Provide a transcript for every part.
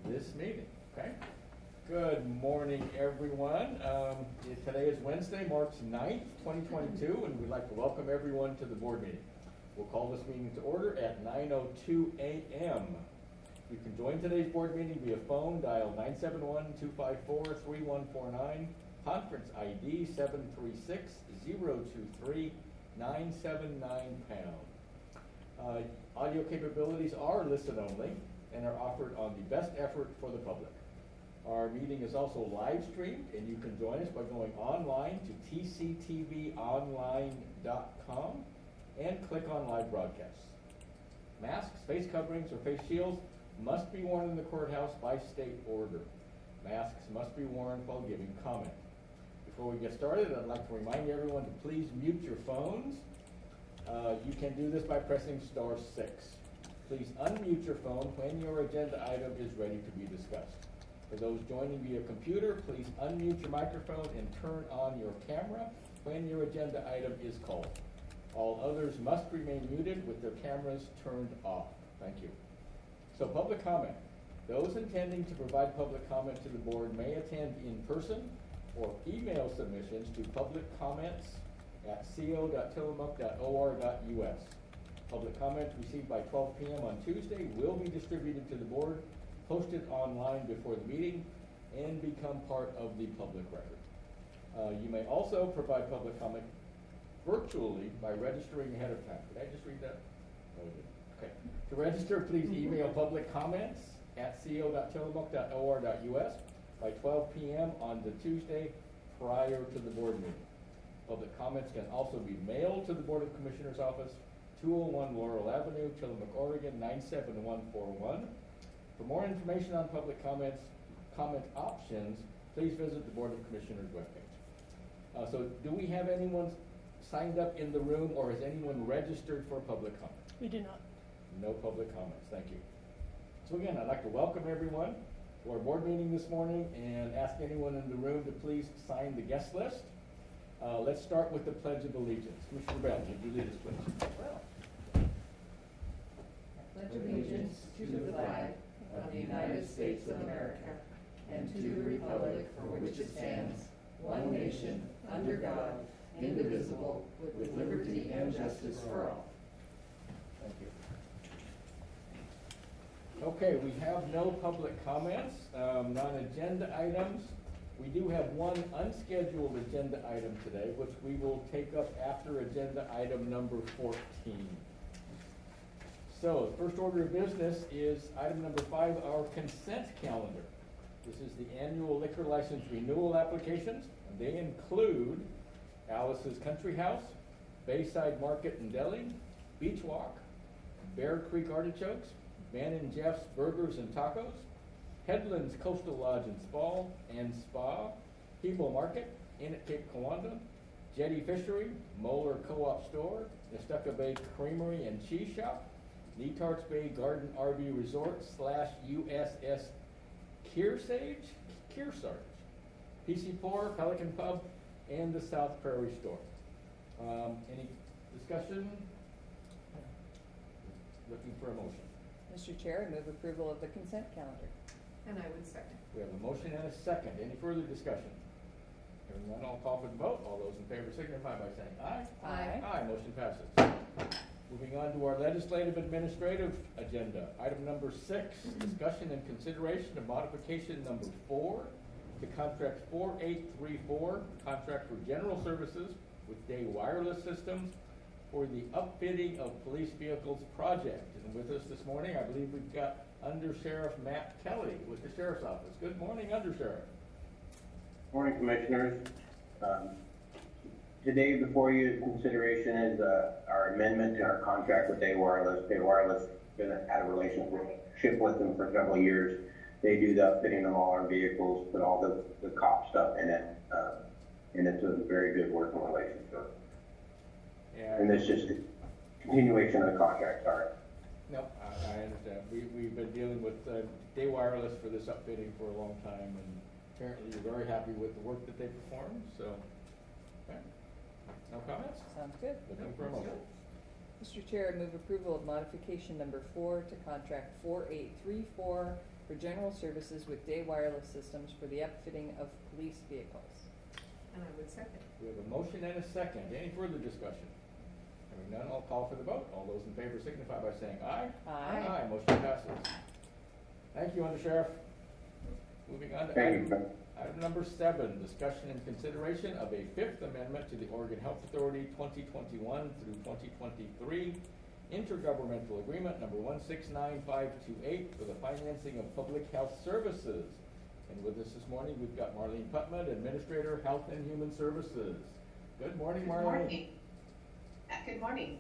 this meeting, okay? Good morning, everyone. Today is Wednesday, March 9th, 2022, and we'd like to welcome everyone to the board meeting. We'll call this meeting to order at 9:02 a.m. You can join today's board meeting via phone, dial 971-254-3149, conference ID 736-023-979#. Audio capabilities are listen only and are offered on the best effort for the public. Our meeting is also live streamed, and you can join us by going online to tctvonline.com and click on live broadcasts. Masks, face coverings, or face shields must be worn in the courthouse by state order. Masks must be worn while giving comment. Before we get started, I'd like to remind everyone to please mute your phones. You can do this by pressing *6. Please unmute your phone when your agenda item is ready to be discussed. For those joining via computer, please unmute your microphone and turn on your camera when your agenda item is called. All others must remain muted with their cameras turned off. Thank you. So, public comment. Those intending to provide public comment to the board may attend in person or email submissions to publiccomments@co.tillamook.or.us. Public comments received by 12 p.m. on Tuesday will be distributed to the board, posted online before the meeting, and become part of the public record. You may also provide public comment virtually by registering ahead of time. Did I just read that? No, I didn't. Okay. To register, please email publiccomments@co.tillamook.or.us by 12 p.m. on the Tuesday prior to the board meeting. Public comments can also be mailed to the Board of Commissioners office, 201 Laurel Avenue, Tillamook, Oregon 97141. For more information on public comments, comment options, please visit the Board of Commissioners webpage. So do we have anyone signed up in the room, or is anyone registered for public comment? We do not. No public comments, thank you. So again, I'd like to welcome everyone to our board meeting this morning and ask anyone in the room to please sign the guest list. Let's start with the Pledge of Allegiance. Commissioner Bell, would you lead us, please? Well, I pledge allegiance to the flag of the United States of America and to the republic for which it stands, one nation, under God, indivisible, with liberty and justice for all. Thank you. Okay, we have no public comments, non-agenda items. We do have one unscheduled agenda item today, which we will take up after agenda item number 14. So, the first order of business is item number 5, our consent calendar. This is the annual liquor license renewal applications, and they include Alice's Country House, Bayside Market and Deli, Beach Walk, Bear Creek Artichokes, Ben and Jeff's Burgers and Tacos, Headlands Coastal Lodge and Spa, Hebo Market, Inn at Cape Kiwanda, Jetty Fishery, Moeller Co-op Store, Nestucca Bay Creamery and Cheese Shop, Netarts Bay Garden RV Resort / USS Kearsarge, PC Pour, Pelican Pub, and the South Prairie Store. Any discussion? Looking for a motion. Mr. Chair, I move approval of the consent calendar. And I would second. We have a motion and a second. Any further discussion? Hearing none, I'll call for the vote. All those in favor signify by saying aye. Aye. Aye, motion passes. Moving on to our legislative administrative agenda. Item number 6, discussion and consideration of modification number 4 to contract 4834, contract for general services with Day Wireless Systems for the upfitting of police vehicles project. And with us this morning, I believe we've got Under Sheriff Matt Kelly with the Sheriff's Office. Good morning, Under Sheriff. Morning, Commissioners. Today before you, consideration is our amendment to our contract with Day Wireless. Day Wireless has had a relationship with them for several years. They do the upfitting of all our vehicles, put all the cop stuff in it, and it's a very good working relationship. Yeah. And it's just a continuation of the contract, sorry. No, I understand. We've been dealing with Day Wireless for this upfitting for a long time, and apparently you're very happy with the work that they perform, so, okay. No comments? Sounds good. Looking for a motion. Mr. Chair, I move approval of modification number 4 to contract 4834 for general services with Day Wireless Systems for the upfitting of police vehicles. And I would second. We have a motion and a second. Any further discussion? Hearing none, I'll call for the vote. All those in favor signify by saying aye. Aye. Motion passes. Thank you, Under Sheriff. Moving on to Thank you. item number 7, discussion and consideration of a 5th amendment to the Oregon Health Authority 2021 through 2023 intergovernmental agreement number 169528 for the financing of public health services. And with us this morning, we've got Marlene Putman, Administrator, Health and Human Services. Good morning, Good Marlene. morning. Good morning.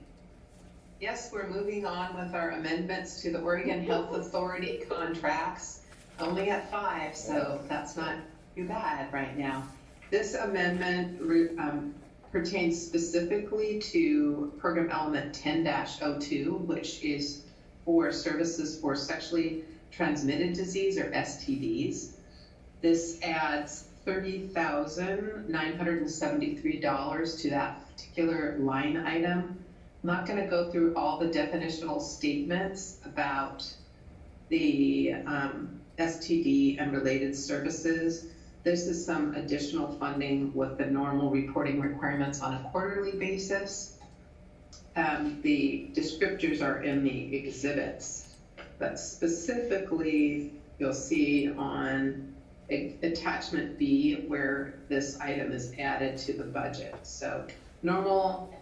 Yes, we're moving on with our amendments to the Oregon Health Authority contracts, only at 5, so that's not too bad right now. This amendment pertains specifically to program element 10-02, which is for services for sexually transmitted disease or STDs. This adds $30,973 to that particular line item. I'm not going to go through all the definitional statements about the STD and related services. This is some additional funding with the normal reporting requirements on a quarterly basis. The descriptors are in the exhibits, but specifically you'll see on attachment B where this item is added to the budget. So normal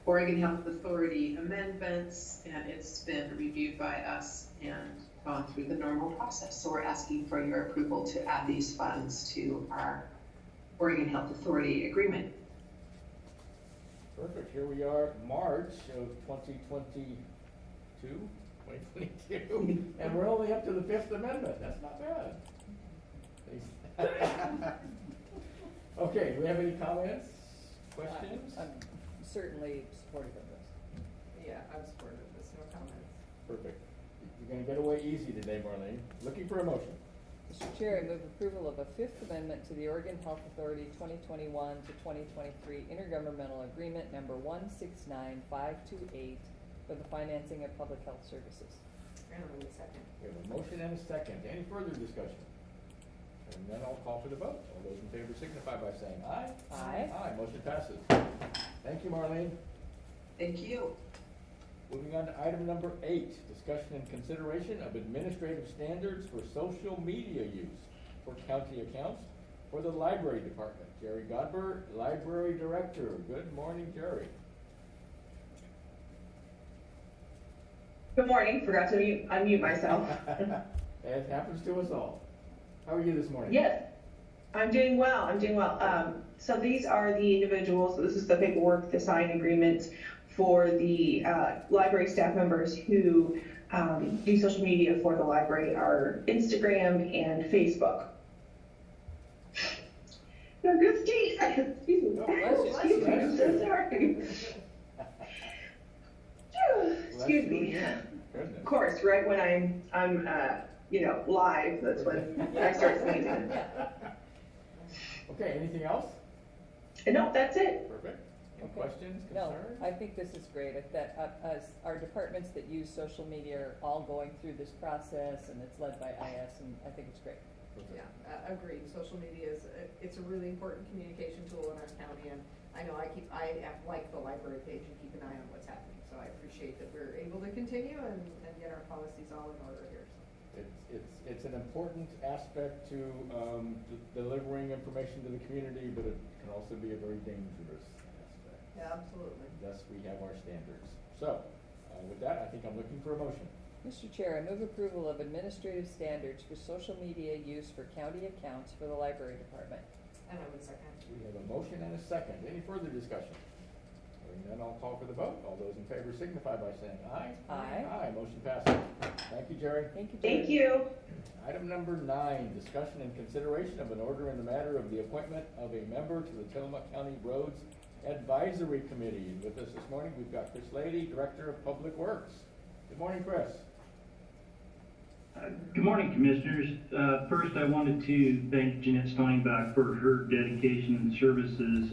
Oregon Health Authority amendments, and it's been reviewed by us and gone through the normal process. So we're asking for your approval to add these funds to our Oregon Health Authority agreement. Perfect. Here we are, March of 2022, and we're only up to the 5th amendment. That's not bad. Okay, do we have any comments, questions? I'm certainly supportive of this. Yeah, I'm supportive of this, no comments. Perfect. You're gonna get away easy today, Marlene. Looking for a motion. Mr. Chair, I move approval of a 5th amendment to the Oregon Health Authority 2021 to 2023 intergovernmental agreement number 169528 for the financing of public health services. And I would second. We have a motion and a second. Any further discussion? And then I'll call for the vote. All those in favor signify by saying aye. Aye. Motion passes. Thank you, Marlene. Thank you. Moving on to item number 8, discussion and consideration of administrative standards for social media use for county accounts for the library department. Jerry Godber, Library Director. Good morning, Jerry. Good morning. Forgot to unmute myself. It happens to us all. How are you this morning? Yes, I'm doing well. So these are the individuals, this is the paperwork, the signed agreements for the library staff members who do social media for the library, our Instagram and Facebook. No, good, Steve. Excuse me. Oh, bless you. Excuse me, I'm so sorry. Excuse me. Goodness. Of course, right when I'm live, that's when I start sneezing. Okay, anything else? No, that's it. Perfect. Any Okay. questions, No, concerns? I think this is great. That as our departments that use social media are all going through this process, and it's led by IS, and I think it's great. Perfect. Yeah, agreed. Social media is, it's a really important communication tool in our county, and I know I like the library page and keep an eye on what's happening. So I appreciate that we're able to continue and get our policies all in order here. It's an important aspect to delivering information to the community, but it can also be a very dangerous aspect. Yeah, absolutely. Thus, we have our standards. So, with that, I think I'm looking for a motion. Mr. Chair, I move approval of administrative standards for social media use for county accounts for the library department. And I would second. We have a motion and a second. Any further discussion? Hearing none, I'll call for the vote. All those in favor signify by saying aye. Aye. Motion passes. Thank you, Jerry. Thank you, Jerry. Thank you. Item number 9, discussion and consideration of an order in the matter of the appointment of a member to the Tillamook County Roads Advisory Committee. And with us this morning, we've got Chris Lady, Director of Public Works. Good morning, Chris. Good morning, Commissioners. First, I wanted to thank Jeanette Steinbach for her dedication and services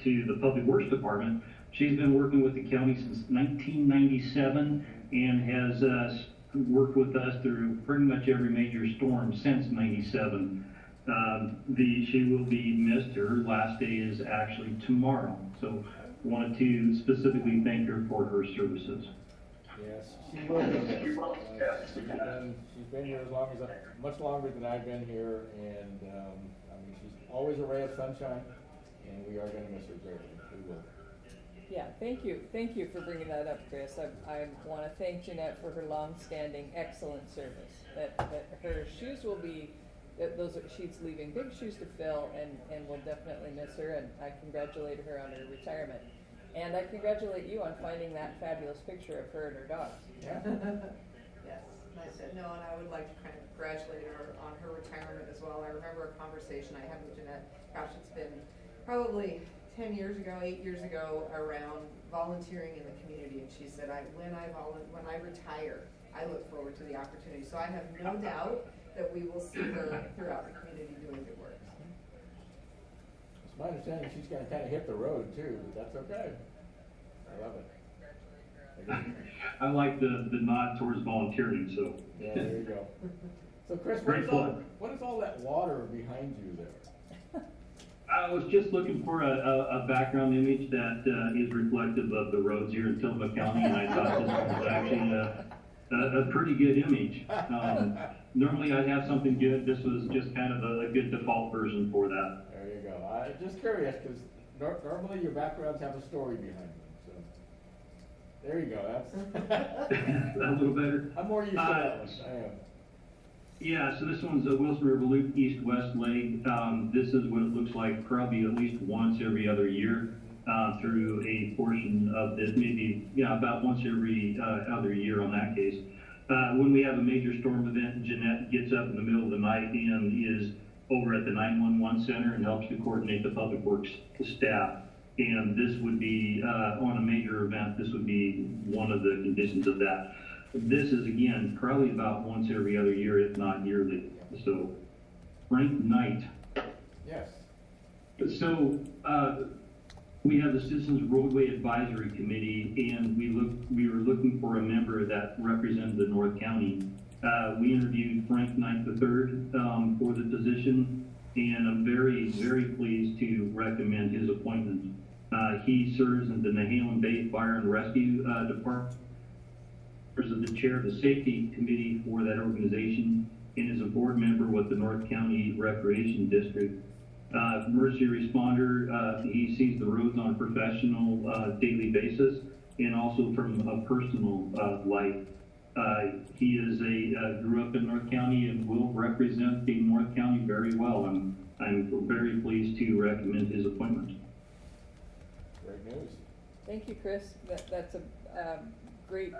to the Public Works Department She's been working with the county since 1997 and has worked with us through pretty much every major storm since 97. She will be missed. Her last day is actually tomorrow. So wanted to specifically thank her for her services. Yes, she will be missed. She's been here as long as, much longer than I've been here, and, I mean, she's always a ray of sunshine, and we are gonna miss her greatly. We will. Yeah, thank you for bringing that up, Chris. I want to thank Jeanette for her long-standing excellent service. That her shoes will be, she's leaving big shoes to fill, and we'll definitely miss her, and I congratulate her on her retirement. And I congratulate you on finding that fabulous picture of her and her dogs. Yeah. Yes, I said no, and I would like to kind of congratulate her on her retirement as well. I remember a conversation I had with Jeanette, gosh, it's been probably 10 years ago, 8 years ago, around volunteering in the community, and she said, when I retire, I look forward to the opportunity. So I have no doubt that we will see her throughout the community doing good work. It's my understanding she's gonna kinda hit the road too, but that's okay. I love it. I like the nod towards volunteering, so. Yeah, there you go. So Chris, Great fun. what is all that water behind you there? I was just looking for a background image that is reflective of the roads here in Tillamook County, and I thought this was actually a pretty good image. Normally I'd have something good. This was just kind of a good default version for that. There you go. I'm just curious, because normally your backgrounds have a story behind them, so. There you go, that's. A little better. I'm more used to that one, I am. Yeah, so this one's a Wilson River Loop East-West leg. This is what it looks like probably at least once every other year through a portion of this, maybe, about once every other year on that case. When we have a major storm event, Jeanette gets up in the middle of the night and is over at the 911 center and helps to coordinate the public works staff. And this would be, on a major event, this would be one of the conditions of that. This is, again, probably about once every other year, if not yearly. So, Frank Knight. Yes. So, we have the Citizens Roadway Advisory Committee, and we were looking for a member that represented the North County. We interviewed Frank Knight III for the position, and I'm very, very pleased to recommend his appointment. He serves in the Nehalem Bay Fire and Rescue Department. Is the chair of the safety committee for that organization and is a board member with the North County Recreation District. Emergency responder, he sees the roads on a professional daily basis and also from a personal life. He is grew up in North County and will represent the North County very well. I'm very pleased to recommend his appointment. Great news. Thank you, Chris. That's a great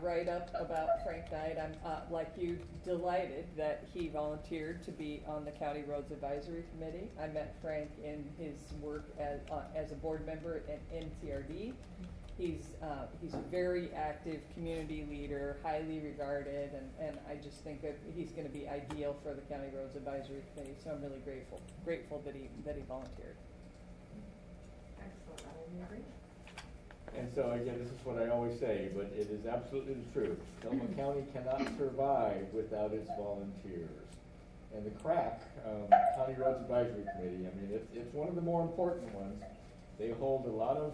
write-up about Frank Knight. I'm, like you, delighted that he volunteered to be on the County Roads Advisory Committee. I met Frank in his work as a board member at NCRD. He's a very active community leader, highly regarded, and I just think that he's going to be ideal for the County Roads Advisory Committee. So I'm really grateful that he volunteered. Excellent, I will agree. And so again, this is what I always say, but it is absolutely the truth. Tillamook County cannot survive without its volunteers. And the CRAC, County Roads Advisory Committee, I mean, it's one of the more important ones. They hold a lot of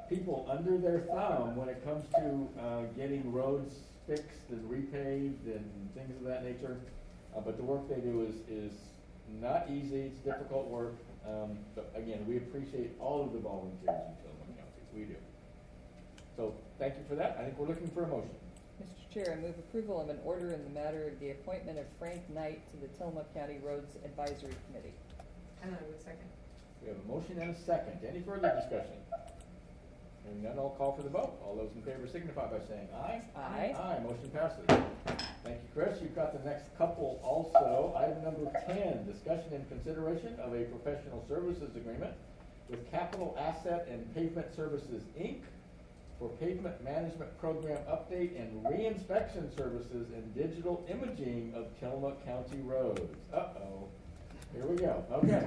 people under their thumb when it comes to getting roads fixed and repaved and things of that nature. But the work they do is not easy, it's difficult work. But again, we appreciate all of the volunteers in Tillamook County, we do. So, thank you for that. I think we're looking for a motion. Mr. Chair, I move approval of an order in the matter of the appointment of Frank Knight to the Tillamook County Roads Advisory Committee. And I would second. We have a motion and a second. Any further discussion? Hearing none, I'll call for the vote. All those in favor signify by saying aye. Aye. Aye, motion passes. Thank you, Chris. You've got the next couple also. Item number 10, discussion and consideration of a professional services agreement with Capital Asset and Pavement Services, Inc. for pavement management program update and re-inspection services and digital imaging of Tillamook County roads. Uh-oh. Here we go. Okay.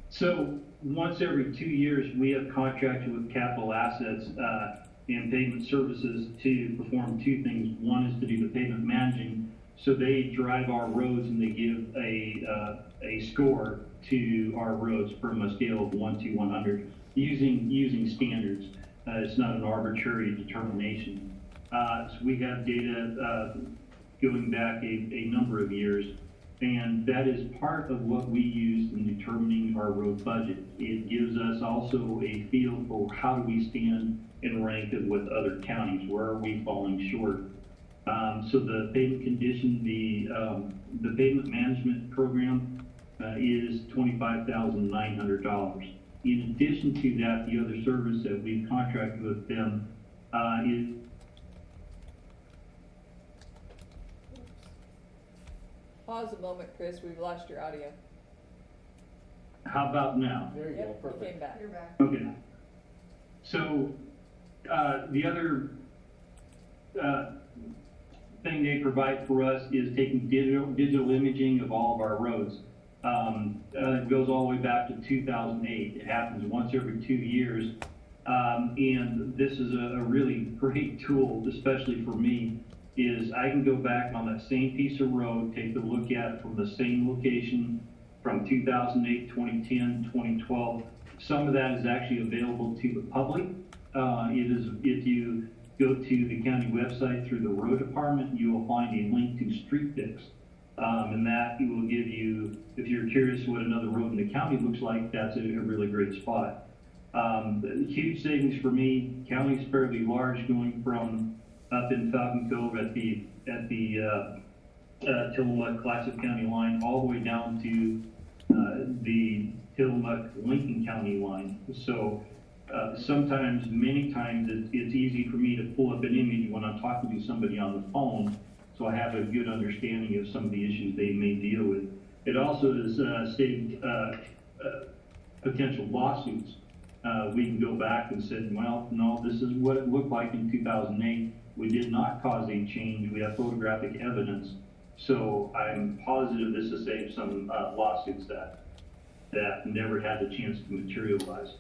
So once every 2 years, we have contracted with Capital Assets and Pavement Services to perform two things. One is to do the pavement managing, so they drive our roads and they give a score to our roads from a scale of 1 to 100 using standards. It's not an arbitrary determination. So we have data going back a number of years, and that is part of what we use in determining our road budget. It gives us also a feel for how do we stand and rank it with other counties, where are we falling short. So the pavement condition, the pavement management program is $25,900. In addition to that, the other service that we've contracted with them is Pause a moment, Chris, we've lost your audio. how about now? There you go, Yep, you perfect. came back. You're back. Okay. So, the other, thing they provide for us is taking digital imaging of all of our roads. It goes all the way back to 2008. It happens once every 2 years. And this is a really great tool, especially for me, is I can go back on that same piece of road, take a look at it from the same location from 2008, 2010, 2012. Some of that is actually available to the public. It is, if you go to the county website through the road department, you will find a link to StreetFix. And that will give you, if you're curious what another road in the county looks like, that's a really great spot. Huge savings for me. County's fairly large, going from up in Falcon Cove at the Tillamook Clatsop County line, all the way down to the Tillamook Lincoln County line. So sometimes, many times, it's easy for me to pull up an image when I'm talking to somebody on the phone, so I have a good understanding of some of the issues they may deal with. It also has saved potential lawsuits. We can go back and say, well, no, this is what it looked like in 2008. We did not cause a change. We have photographic evidence. So I'm positive this has saved some lawsuits that never had the chance to materialize.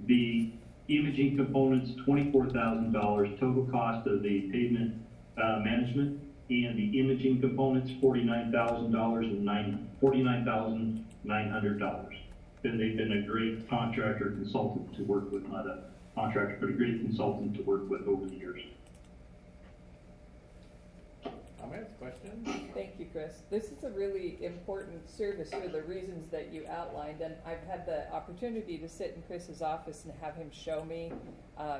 The imaging components, $24,000 total cost of the pavement management, and the imaging components, $49,900. And they've been a great contractor consultant to work with, not a contractor, but a great consultant to work with over the years. Comments, questions? Thank you, Chris. This is a really important service for the reasons that you outlined, and I've had the opportunity to sit in Chris's office and have him show me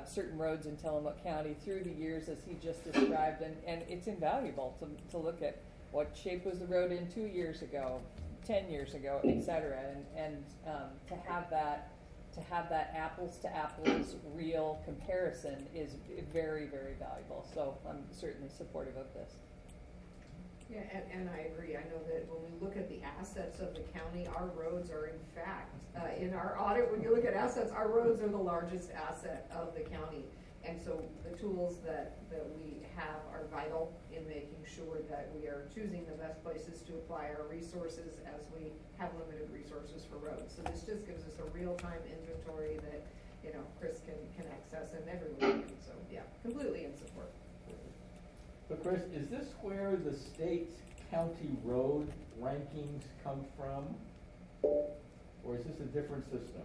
certain roads in Tillamook County through the years as he just described, and it's invaluable to look at what shape was the road in 2 years ago, 10 years ago, et cetera, and to have that apples to apples real comparison is very, very valuable. So I'm certainly supportive of this. Yeah, and I agree. I know that when we look at the assets of the county, our roads are in fact, in our audit, when you look at assets, our roads are the largest asset of the county. And so the tools that we have are vital in making sure that we are choosing the best places to apply our resources as we have limited resources for roads. So this just gives us a real-time inventory that, Chris can access and everyone can. So yeah, completely in support. But Chris, is this where the state's county road rankings come from? Or is this a different system?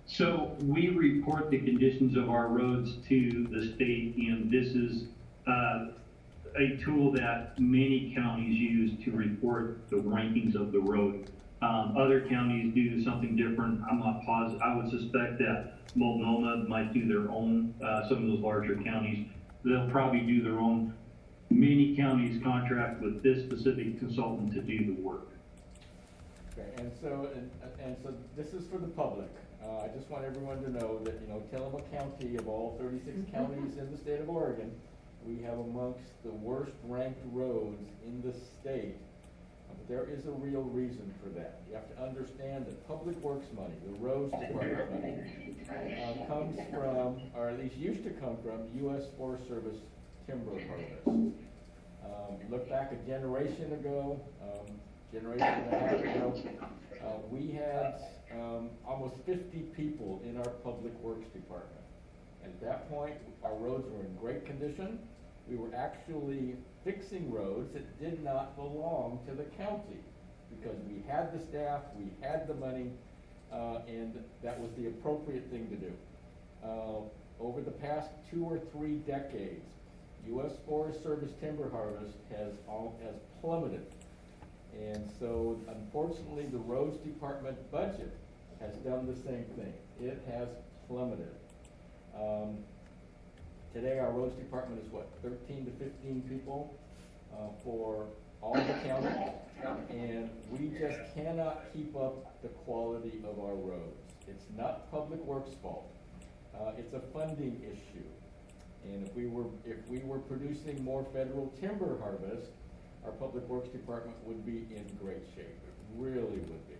So we report the conditions of our roads to the state, and this is a tool that many counties use to report the rankings of the road. Other counties do something different. I'm not positive. I would suspect that Multnomah might do their own, some of those larger counties. They'll probably do their own. Many counties contract with this specific consultant to do the work. Okay, and so this is for the public. I just want everyone to know that, Tillamook County, of all 36 counties in the state of Oregon, we have amongst the worst ranked roads in the state. But there is a real reason for that. You have to understand that public works money, the roads department money, comes from, or at least used to come from, U.S. Forest Service timber harvest. Look back a generation ago, generation and a half ago, we had almost 50 people in our public works department. At that point, our roads were in great condition. We were actually fixing roads that did not belong to the county because we had the staff, we had the money, and that was the appropriate thing to do. Over the past 2 or 3 decades, U.S. Forest Service timber harvest has plummeted. And so unfortunately, the roads department budget has done the same thing. It has plummeted. Today, our roads department is what, 13 to 15 people for all the county, and we just cannot keep up the quality of our roads. It's not Public Works' fault. It's a funding issue. And if we were producing more federal timber harvest, our Public Works department would be in great shape. It really would be.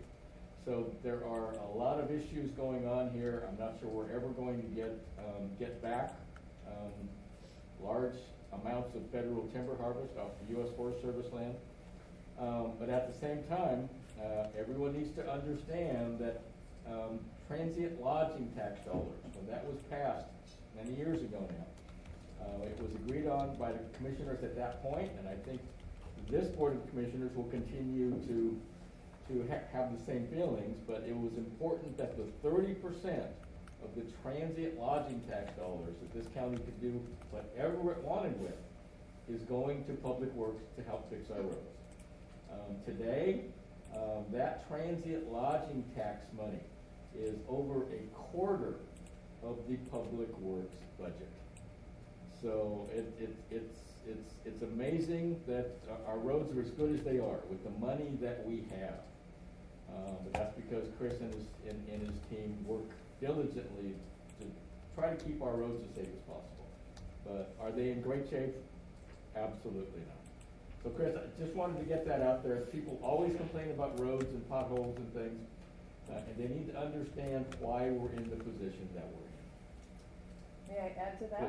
So there are a lot of issues going on here. I'm not sure we're ever going to get back large amounts of federal timber harvest off the U.S. Forest Service land. But at the same time, everyone needs to understand that transient lodging tax dollars, when that was passed many years ago now, it was agreed on by the commissioners at that point, and I think this Board of Commissioners will continue to have the same feelings, but it was important that the 30% of the transient lodging tax dollars that this county could do whatever it wanted with is going to Public Works to help fix our roads. Today, that transient lodging tax money is over a quarter of the Public Works budget. So it's amazing that our roads are as good as they are with the money that we have. But that's because Chris and his team work diligently to try to keep our roads as safe as possible. But are they in great shape? Absolutely not. So Chris, I just wanted to get that out there. People always complain about roads and potholes and things, and they need to understand why we're in the position that we're in. May I add to that?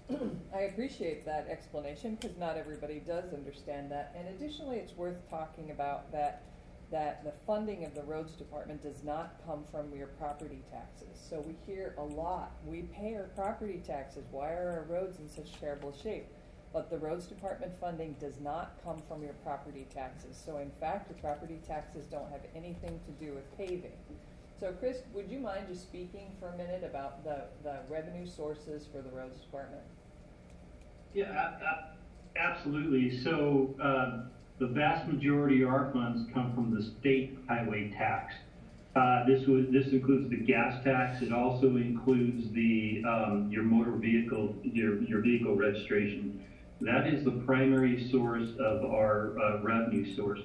Please. I appreciate that explanation because not everybody does understand that. And additionally, it's worth talking about that the funding of the roads department does not come from your property taxes. So we hear a lot, we pay our property taxes, why are our roads in such terrible shape? But the roads department funding does not come from your property taxes. So in fact, your property taxes don't have anything to do with paving. So Chris, would you mind just speaking for a minute about the revenue sources for the roads department? Yeah, absolutely. So the vast majority of our funds come from the state highway tax. This includes the gas tax. It also includes the your motor vehicle, your vehicle registration. That is the primary source of our revenue source,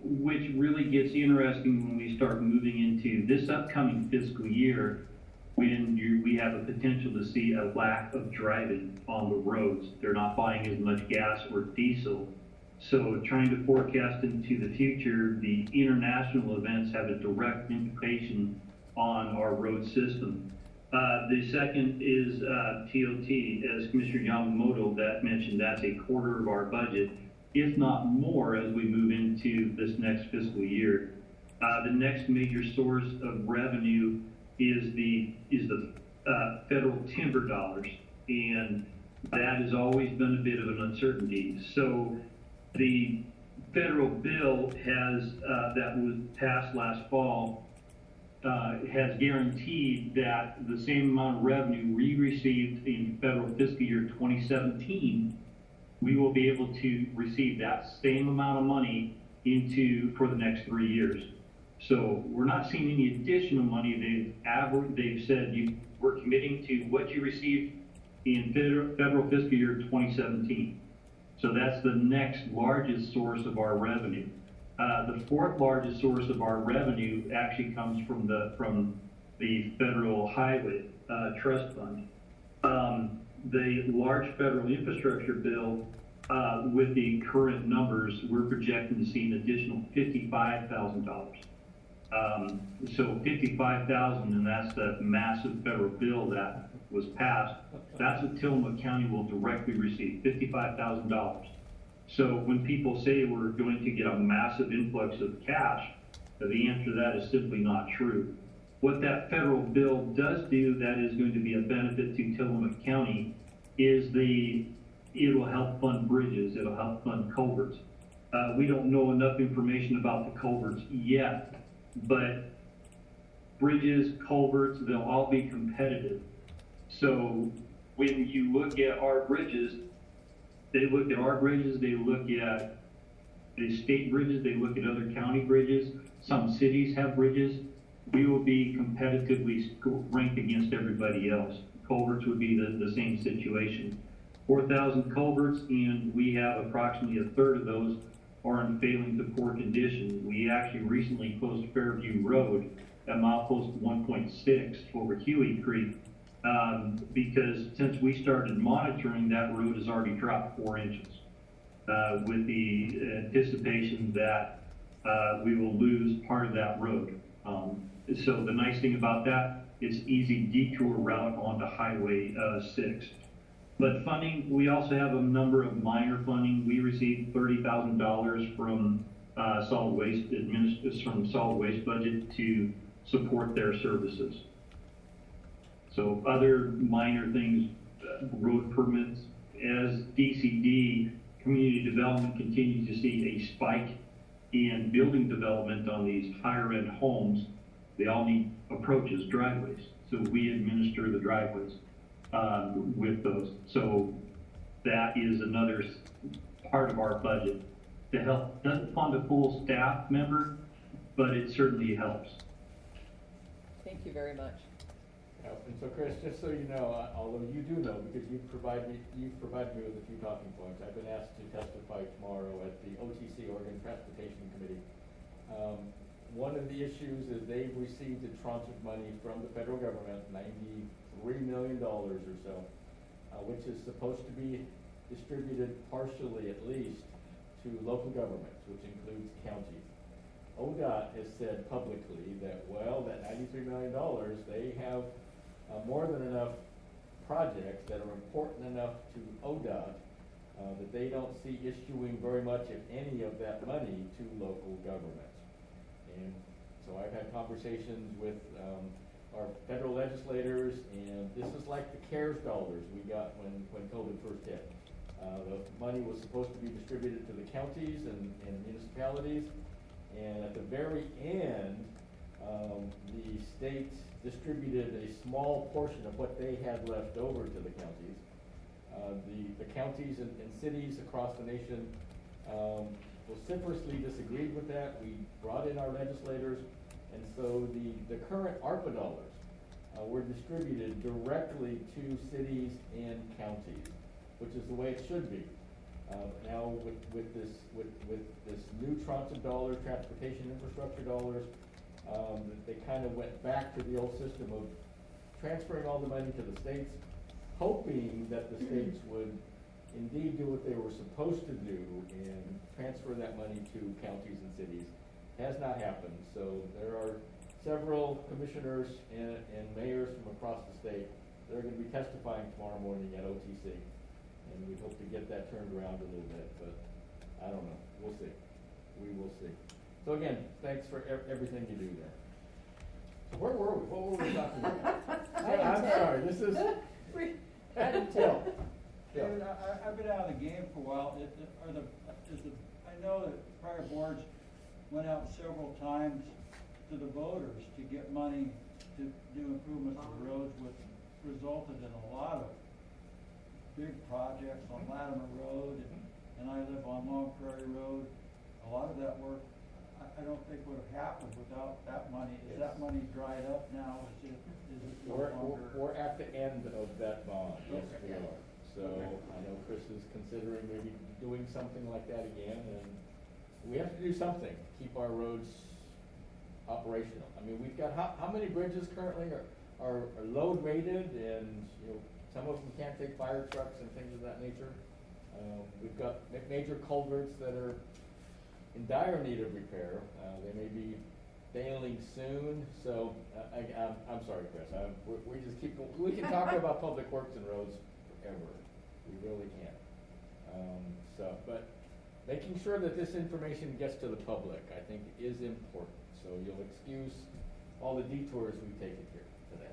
which really gets interesting when we start moving into this upcoming fiscal year, when we have a potential to see a lack of driving on the roads. They're not buying as much gas or diesel. So trying to forecast into the future, the international events have a direct implication on our road system. The second is TOT, as Commissioner Yamamoto mentioned, that's a quarter of our budget, if not more, as we move into this next fiscal year. The next major source of revenue is the federal timber dollars, and that has always been a bit of an uncertainty. So the federal bill that was passed last fall has guaranteed that the same amount of revenue we received in federal fiscal year 2017, we will be able to receive that same amount of money for the next 3 years. So we're not seeing any additional money. They've said we're committing to what you received in federal fiscal year 2017. So that's the next largest source of our revenue. The fourth largest source of our revenue actually comes from the Federal Highway Trust Fund. The large federal infrastructure bill, with the current numbers, we're projecting to see an additional $55,000. So $55,000, and that's the massive federal bill that was passed. That's what Tillamook County will directly receive, $55,000. So when people say we're going to get a massive influx of cash, the answer to that is simply not true. What that federal bill does do that is going to be a benefit to Tillamook County is it'll help fund bridges, it'll help fund culverts. We don't know enough information about the culverts yet, but bridges, culverts, they'll all be competitive. So when you look at our bridges, they look at our bridges, they look at the state bridges, they look at other county bridges. Some cities have bridges. We will be competitively ranked against everybody else. Culverts would be the same situation. 4,000 culverts, and we have approximately a third of those are in failing to poor condition. We actually recently closed Fairview Road at milepost 1.6 over Huey Creek, because since we started monitoring, that road has already dropped 4 inches, with the anticipation that we will lose part of that road. So the nice thing about that, it's easy detour route onto Highway 6. But funding, we also have a number of minor funding. We received $30,000 from solid waste budget to support their services. So other minor things, road permits, as DCD, community development continues to see a spike in building development on these higher end homes. They all need approaches, driveways. So we administer the driveways with those. So that is another part of our budget to help. Doesn't fund a full staff member, but it certainly helps. Thank you very much. And so Chris, just so you know, although you do know, because you've provided me with a few talking points, I've been asked to testify tomorrow at the OTC, Oregon Transportation Committee. One of the issues is they've received a tranche of money from the federal government, $93 million or so, which is supposed to be distributed partially at least to local governments, which includes counties. ODOT has said publicly that, well, that $93 million, they have more than enough projects that are important enough to ODOT that they don't see issuing very much, if any, of that money to local governments. And so I've had conversations with our federal legislators, and this is like the CARES dollars we got when COVID first hit. The money was supposed to be distributed to the counties and municipalities, and at the very end, the states distributed a small portion of what they had left over to the counties. The counties and cities across the nation vociferously disagreed with that. We brought in our legislators, and so the current ARPA dollars were distributed directly to cities and counties, which is the way it should be. Now with this new tranche of dollars, transportation infrastructure dollars, they kind of went back to the old system of transferring all the money to the states, hoping that the states would indeed do what they were supposed to do and transfer that money to counties and cities. Has not happened. So there are several commissioners and mayors from across the state that are going to be testifying tomorrow morning at OTC. And we hope to get that turned around a little bit, but I don't know. We'll see. We will see. So again, thanks for everything you do there. So where were we? What were we talking about? I'm sorry. This is Item 10. David, I've been out of the game for a while. I know that prior boards went out several times to the voters to get money to do improvements to roads, which resulted in a lot of big projects on Latimer Road, and I live on Long Prairie Road. A lot of that work, I don't think would have happened without that money. Is that money dried up now? Is it no longer? We're at the end of that bond. Yes, we Okay. are. So I know Chris is considering maybe doing something like that again, and we have to do something to keep our roads operational. I mean, we've got, how many bridges currently are load rated, and, you know, some of them can't take fire trucks and things of that nature. We've got major culverts that are in dire need of repair. They may be failing soon, so I'm sorry, Chris. We just keep, we can talk about public works and roads forever. We really can. But making sure that this information gets to the public, I think, is important. So you'll excuse all the detours we've taken here today.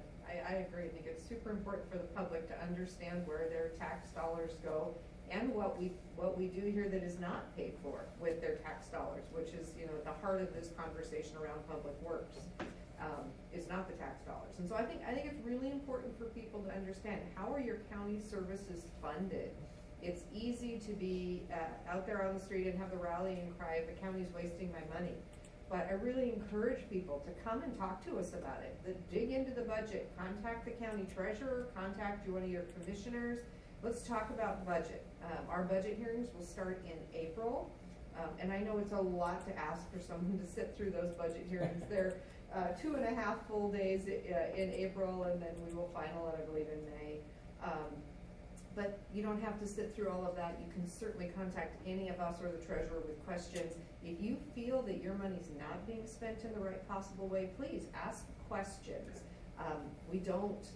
I agree. I think it's super important for the public to understand where their tax dollars go and what we do here that is not paid for with their tax dollars, which is, at the heart of this conversation around public works, is not the tax dollars. And so I think it's really important for people to understand, how are your county services funded? It's easy to be out there on the street and have the rallying cry, the county's wasting my money. But I really encourage people to come and talk to us about it, dig into the budget, contact the county treasurer, contact one of your commissioners. Let's talk about budget. Our budget hearings will start in April. And I know it's a lot to ask for someone to sit through those budget hearings. They're 2.5 full days in April, and then we will final it, I believe, in May. But you don't have to sit through all of that. You can certainly contact any of us or the treasurer with questions. If you feel that your money's not being spent in the right possible way, please ask questions. We don't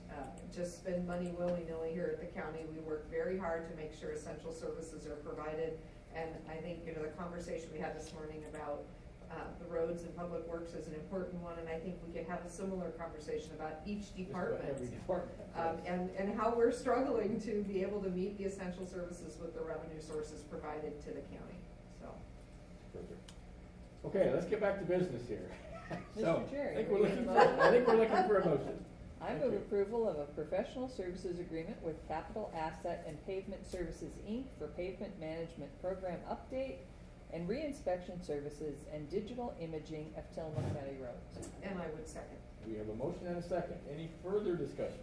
just spend money willy-nilly here at the county. We work very hard to make sure essential services are provided. And I think, the conversation we had this morning about the roads and public works is an important one, and I think we can have a similar conversation about each department. Every department. And how we're struggling to be able to meet the essential services with the revenue sources provided to the county, so. Perfect. Okay, let's get back to business here. So, Mr. Chair, I think you we're ready looking for a for, I think we're looking for a motion. I move approval of a professional services agreement with Capital Asset and Pavement Services, Inc. for pavement management program update and reinspection services and digital imaging of Tillamook County roads. And I would second. We have a motion and a second. Any further discussion?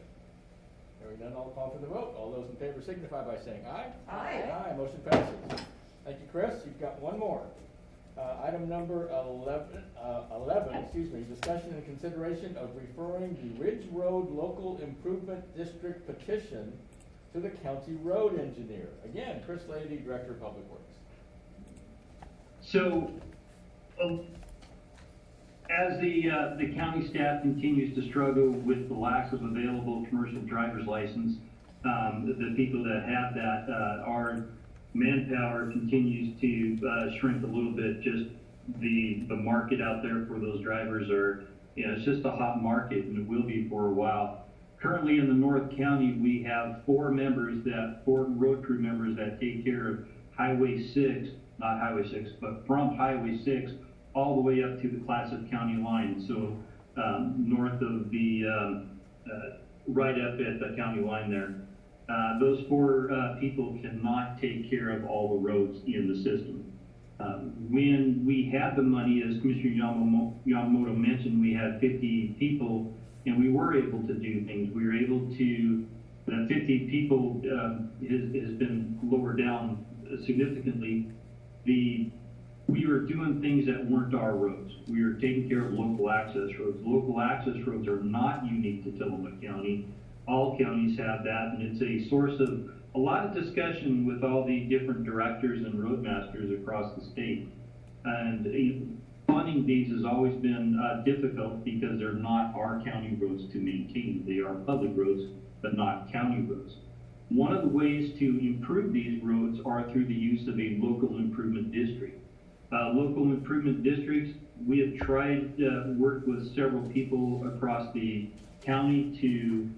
Hearing none, I'll call for the vote. All those in favor signify by saying aye. Aye. Aye, motion passes. Thank you, Chris. You've got one more. Item number 11, discussion and consideration of referring the Ridge Road Local Improvement District petition to the county road engineer. Again, Chris Lady, Director of Public Works. So, as the county staff continues to struggle with the lack of available commercial driver's license, the people that have that, our manpower continues to shrink a little bit. Just the market out there for those drivers it's just a hot market, and it will be for a while. Currently in the North County, we have four road crew members that take care of Highway 6, not Highway 6, but from Highway 6 all the way up to the Clatsop County line. So north of the, right up at the county line there. Those four people cannot take care of all the roads in the system. When we had the money, as Commissioner Yamamoto mentioned, we had 50 people, and we were able to do things. We were able to, 50 people has been lowered down significantly. We were doing things that weren't our roads. We were taking care of local access roads. Local access roads are not unique to Tillamook County. All counties have that, and it's a source of a lot of discussion with all the different directors and roadmasters across the state. And funding these has always been difficult because they're not our county roads to maintain. They are public roads, but not county roads. One of the ways to improve these roads are through the use of a local improvement district. Local improvement districts, we have tried to work with several people across the county to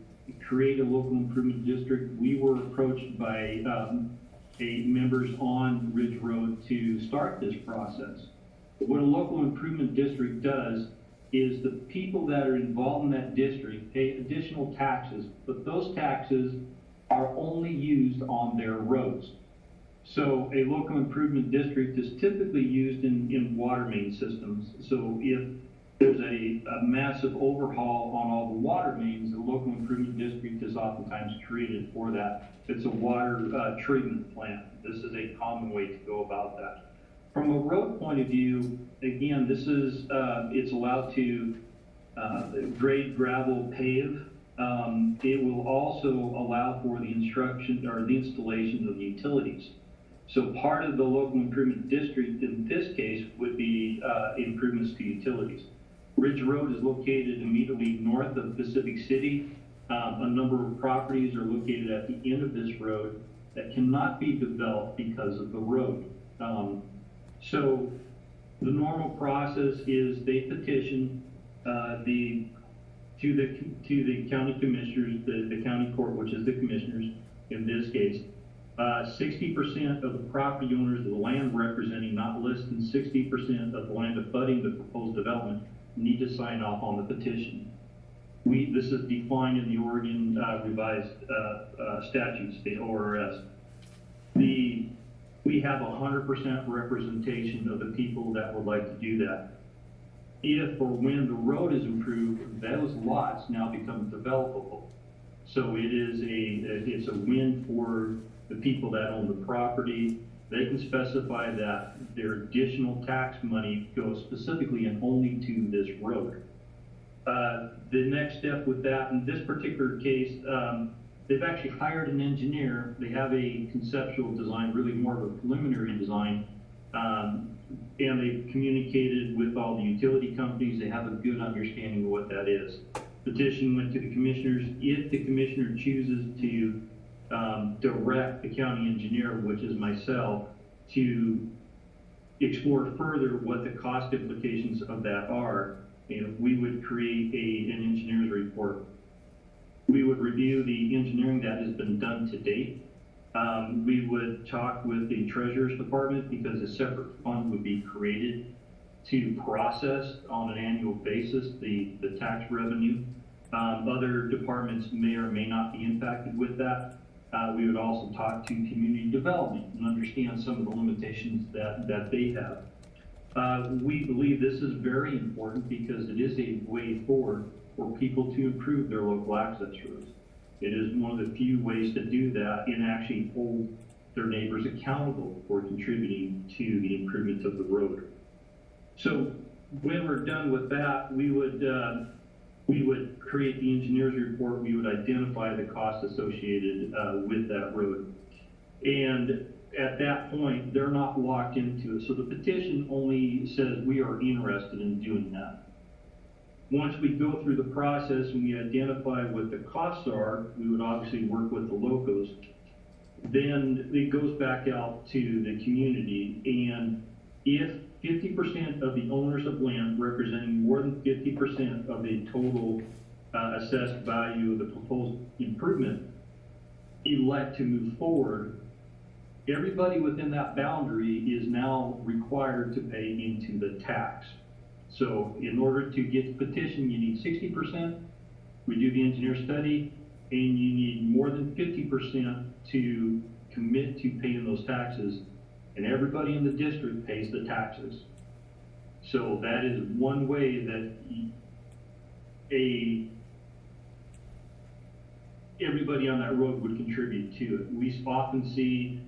create a local improvement district. We were approached by members on Ridge Road to start this process. What a local improvement district does is the people that are involved in that district pay additional taxes, but those taxes are only used on their roads. So a local improvement district is typically used in water main systems. So if there's a massive overhaul on all the water mains, the local improvement district is oftentimes created for that. It's a water treatment plant. This is a common way to go about that. From a road point of view, again, this is, it's allowed to grade, gravel, pave. It will also allow for the instruction or the installation of utilities. So part of the local improvement district in this case would be improvements to utilities. Ridge Road is located immediately north of Pacific City. A number of properties are located at the end of this road that cannot be developed because of the road. So the normal process is they petition to the county commissioners, the county court, which is the commissioners in this case. 60% of the property owners of the land representing not less than 60% of the land abutting the proposed development need to sign off on the petition. This is defined in the Oregon revised statutes, the ORS. We have 100% representation of the people that would like to do that. If or when the road is improved, those lots now become developable. So it's a win for the people that own the property. They can specify that their additional tax money goes specifically and only to this road. The next step with that, in this particular case, they've actually hired an engineer. They have a conceptual design, really more of a preliminary design, and they've communicated with all the utility companies. They have a good understanding of what that is. Petition went to the commissioners. If the commissioner chooses to direct the county engineer, which is myself, to explore further what the cost implications of that are, we would create an engineer's report. We would review the engineering that has been done to date. We would talk with the Treasurer's Department because a separate fund would be created to process on an annual basis the tax revenue. Other departments may or may not be impacted with that. We would also talk to community development and understand some of the limitations that they have. We believe this is very important because it is a way forward for people to improve their local access roads. It is one of the few ways to do that and actually hold their neighbors accountable for contributing to the improvement of the road. So when we're done with that, we would create the engineer's report. We would identify the costs associated with that road. And at that point, they're not locked into it. So the petition only says we are interested in doing that. Once we go through the process and we identify what the costs are, we would obviously work with the locals. Then it goes back out to the community. And if 50% of the owners of land representing more than 50% of the total assessed value of the proposed improvement elect to move forward, everybody within that boundary is now required to pay into the tax. So in order to get the petition, you need 60%. We do the engineer study, and you need more than 50% to commit to paying those taxes. And everybody in the district pays the taxes. So that is one way that everybody on that road would contribute to it. We often see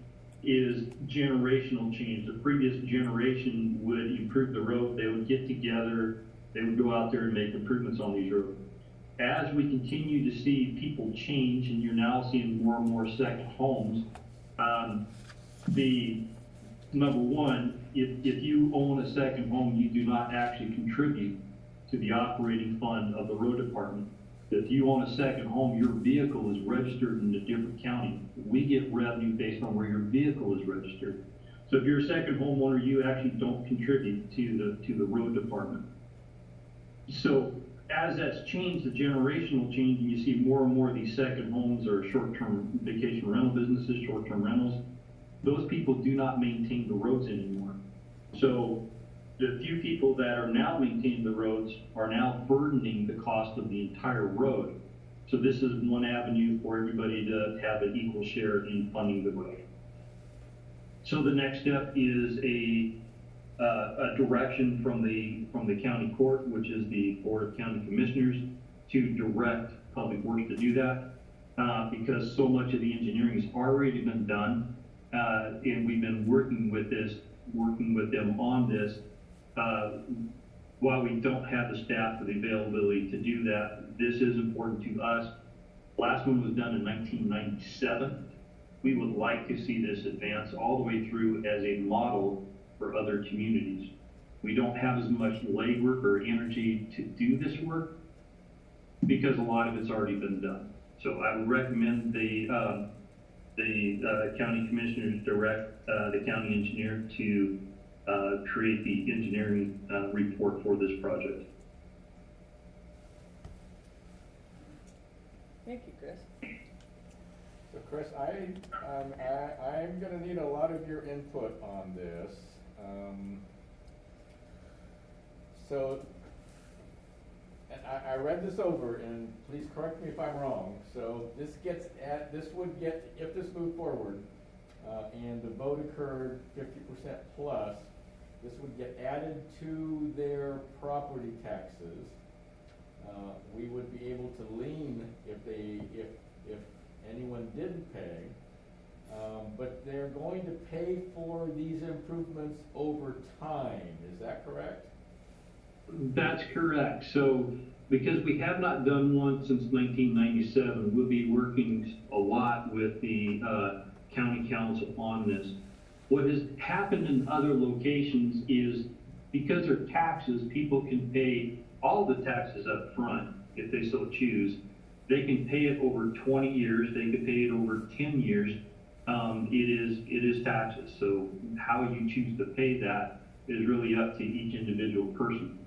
is generational change. The previous generation would improve the road. They would get together. They would go out there and make improvements on these roads. As we continue to see people change, and you're now seeing more and more second homes, number one, if you own a second home, you do not actually contribute to the operating fund of the road department. If you own a second home, your vehicle is registered in a different county. We get revenue based on where your vehicle is registered. So if you're a second homeowner, you actually don't contribute to the road department. So as that's changed, the generational change, and you see more and more of these second homes or short-term vacation rental businesses, short-term rentals, those people do not maintain the roads anymore. So the few people that are now maintaining the roads are now burdening the cost of the entire road. So this is one avenue for everybody to have an equal share in funding the road. So the next step is a direction from the county court, which is the Board of County Commissioners, to direct Public Works to do that, because so much of the engineering has already been done, and we've been working with them on this. While we don't have the staff or the availability to do that, this is important to us. Last one was done in 1997. We would like to see this advance all the way through as a model for other communities. We don't have as much legwork or energy to do this work because a lot of it's already been done. So I would recommend the the county commissioners direct the county engineer to create the engineering report for this project. Thank you, Chris. So Chris, I'm gonna need a lot of your input on this. So, and I read this over, and please correct me if I'm wrong. So this would get, if this moved forward, and the vote occurred 50% plus, this would get added to their property taxes. We would be able to lien if anyone didn't pay. But they're going to pay for these improvements over time, is that correct? That's correct. So because we have not done one since 1997, we'll be working a lot with the county council on this. What has happened in other locations is because they're taxes, people can pay all the taxes up front if they so choose. They can pay it over 20 years, they could pay it over 10 years. It is taxes. So how you choose to pay that is really up to each individual person.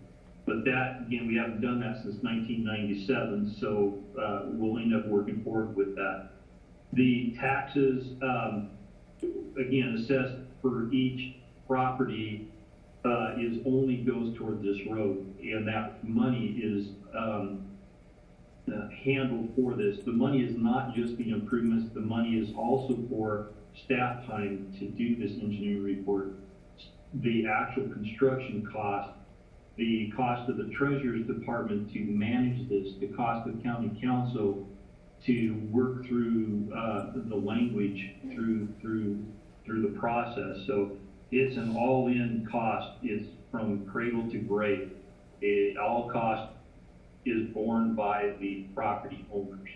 But that, again, we haven't done that since 1997, so we'll end up working forward with that. The taxes, again, assessed for each property is only goes toward this road, and that money is handled for this. The money is not just the improvements, the money is also for staff time to do this engineering report, the actual construction cost, the cost of the treasurer's department to manage this, the cost of county council to work through the language through the process. So it's an all-in cost. It's from cradle to grave. All cost is borne by the property owners.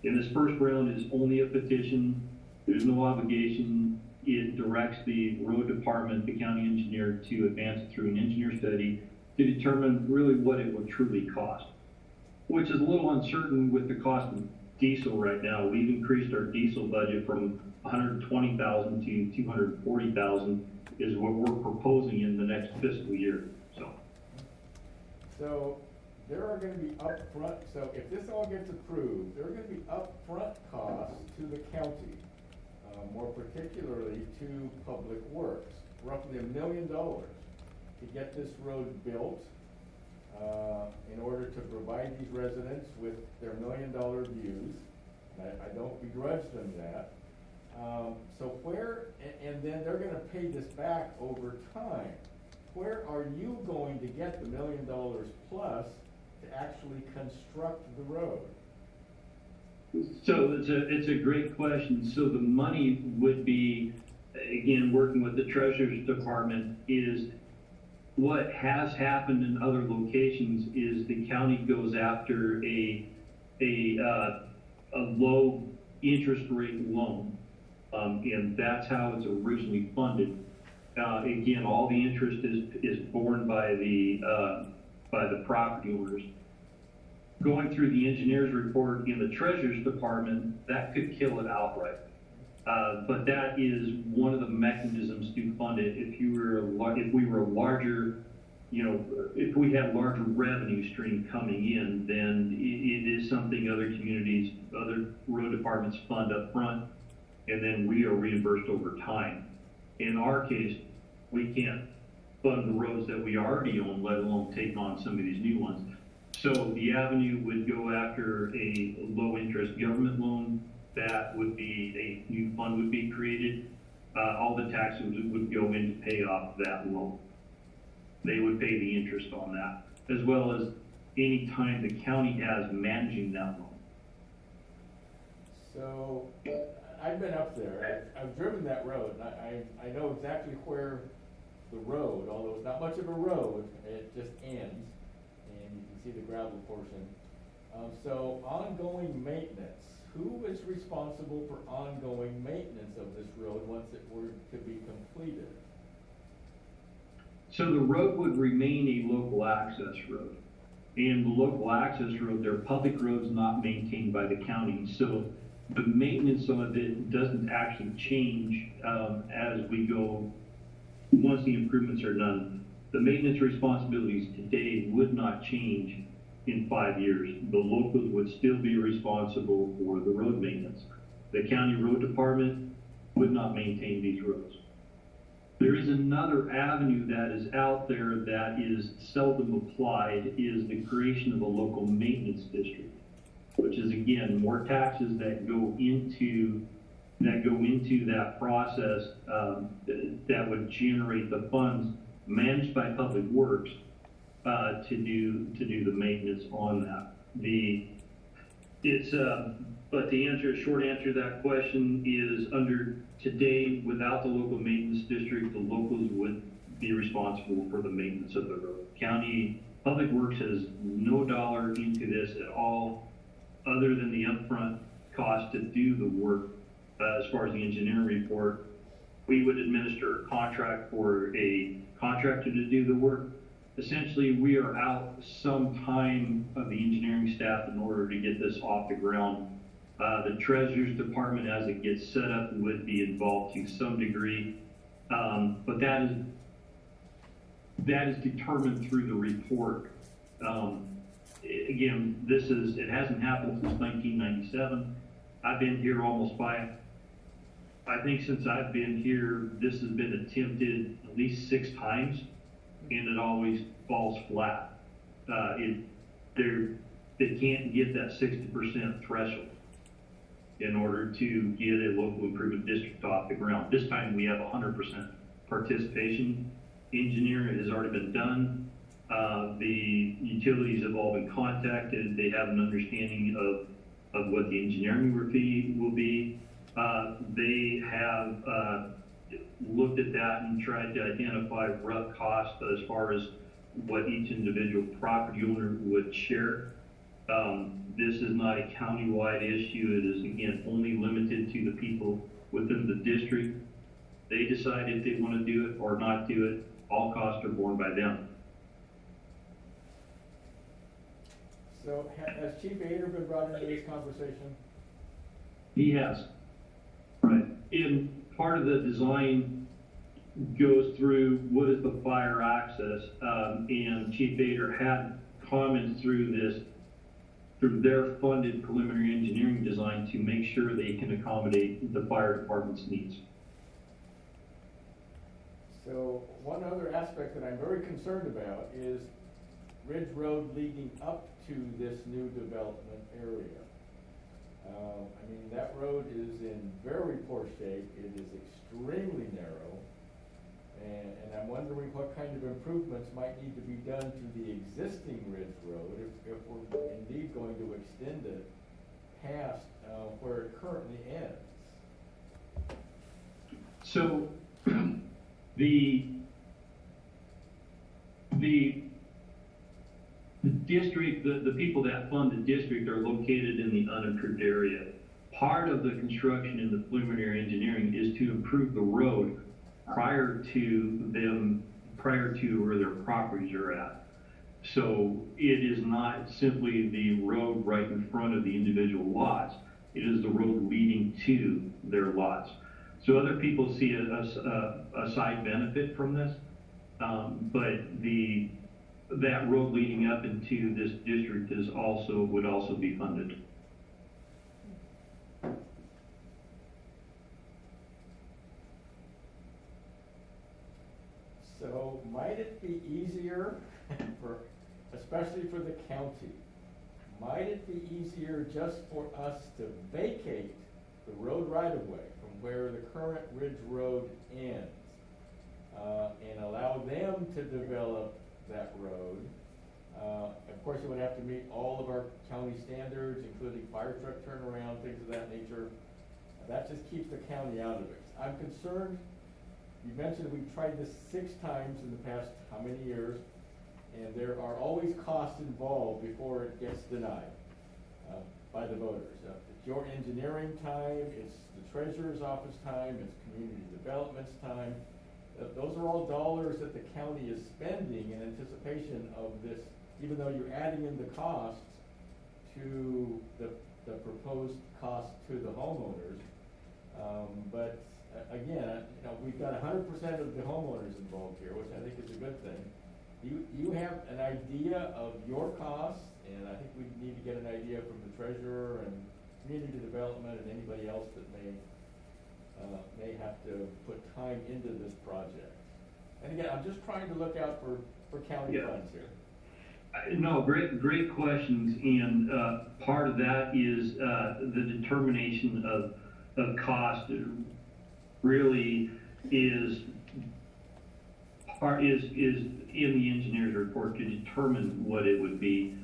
In this first round is only a petition. There's no obligation. It directs the road department, the county engineer, to advance it through an engineer study to determine really what it would truly cost, which is a little uncertain with the cost of diesel right now. We've increased our diesel budget from $120,000 to $240,000 is what we're proposing in the next fiscal year. So there are gonna be upfront, so if this all gets approved, there are gonna be upfront costs to the county, more particularly to Public Works, roughly $1 million to get this road built, in order to provide these residents with their $1 million views. I don't begrudge them that. So where, and then they're gonna pay this back over time. Where are you going to get the $1 million plus to actually construct the road? So it's a great question. So the money would be, again, working with the Treasurer's Department, is what has happened in other locations is the county goes after a low interest rate loan. And that's how it's originally funded. Again, all the interest is borne by the property owners. Going through the engineer's report in the Treasurer's Department, that could kill it outright. But that is one of the mechanisms to fund it. If we were a larger, if we had larger revenue stream coming in, then it is something other communities, other road departments fund up front, and then we are reimbursed over time. In our case, we can't fund the roads that we already own, let alone take on some of these new ones. So the avenue would go after a low interest government loan. That would be a new fund would be created. All the taxes would go in to pay off that loan. They would pay the interest on that, as well as any time the county has managing that loan. So I've been up there. I've driven that road, and I know exactly where the road, although it's not much of a road, it just ends, and you can see the gravel portion. So ongoing maintenance. Who is responsible for ongoing maintenance of this road once it were to be completed? So the road would remain a local access road. And the local access road, they're public roads not maintained by the county. So the maintenance of it doesn't actually change, as we go, once the improvements are done. The maintenance responsibilities today would not change in 5 years. The locals would still be responsible for the road maintenance. The county road department would not maintain these roads. There is another avenue that is out there that is seldom applied, is the creation of a local maintenance district, which is again, more taxes that go into that process, that would generate the funds managed by Public Works, to do the maintenance on that. But the short answer to that question is, under today, without the local maintenance district, the locals would be responsible for the maintenance of the road. County Public Works has no dollar into this at all, other than the upfront cost to do the work. As far as the engineering report, we would administer a contract for a contractor to do the work. Essentially, we are out some time of the engineering staff in order to get this off the ground. The Treasurer's Department, as it gets set up, would be involved to some degree, but that is determined through the report. Again, it hasn't happened since 1997. I've been here almost I think since I've been here, this has been attempted at least 6 times, and it always falls flat. They can't get that 60% threshold in order to get a local improvement district off the ground. This time we have 100% participation. Engineering has already been done. The utilities have all been contacted. They have an understanding of what the engineering fee will be. They have looked at that and tried to identify rough costs as far as what each individual property owner would share. This is not a countywide issue. It is, again, only limited to the people within the district. They decide if they want to do it or not do it. All costs are borne by them. So has Chief Ader been brought into this conversation? He has. Right. And part of the design goes through what is the fire access, and Chief Ader had comments through their funded preliminary engineering design to make sure they can accommodate the fire department's needs. So one other aspect that I'm very concerned about is Ridge Road leading up to this new development area. I mean, that road is in very poor shape. It is extremely narrow. And I'm wondering what kind of improvements might need to be done to the existing Ridge Road if we're indeed going to extend it past where it currently ends. So the district, the people that fund the district are located in the unimproved area. Part of the construction in the preliminary engineering is to improve the road prior to where their properties are at. So it is not simply the road right in front of the individual lots. It is the road leading to their lots. So other people see a side benefit from this, but that road leading up into this district would also be funded. So might it be easier especially for the county, might it be easier just for us to vacate the road right-of-way from where the current Ridge Road ends, and allow them to develop that road? Of course, it would have to meet all of our county standards, including fire truck turnaround, things of that nature. That just keeps the county out of it. I'm concerned. You mentioned we've tried this 6 times in the past how many years, and there are always costs involved before it gets denied by the voters. It's your engineering time, it's the treasurer's office time, it's community development's time. Those are all dollars that the county is spending in anticipation of this, even though you're adding in the costs to the the proposed cost to the homeowners. But again, we've got 100% of the homeowners involved here, which I think is a good thing. You have an idea of your costs, and I think we need to get an idea from the treasurer and community development and anybody else that may have to put time into this project. And again, I'm just trying to look out for county funds here. No, great questions, and part of that is the determination of cost really is in the engineer's report to determine what it would be.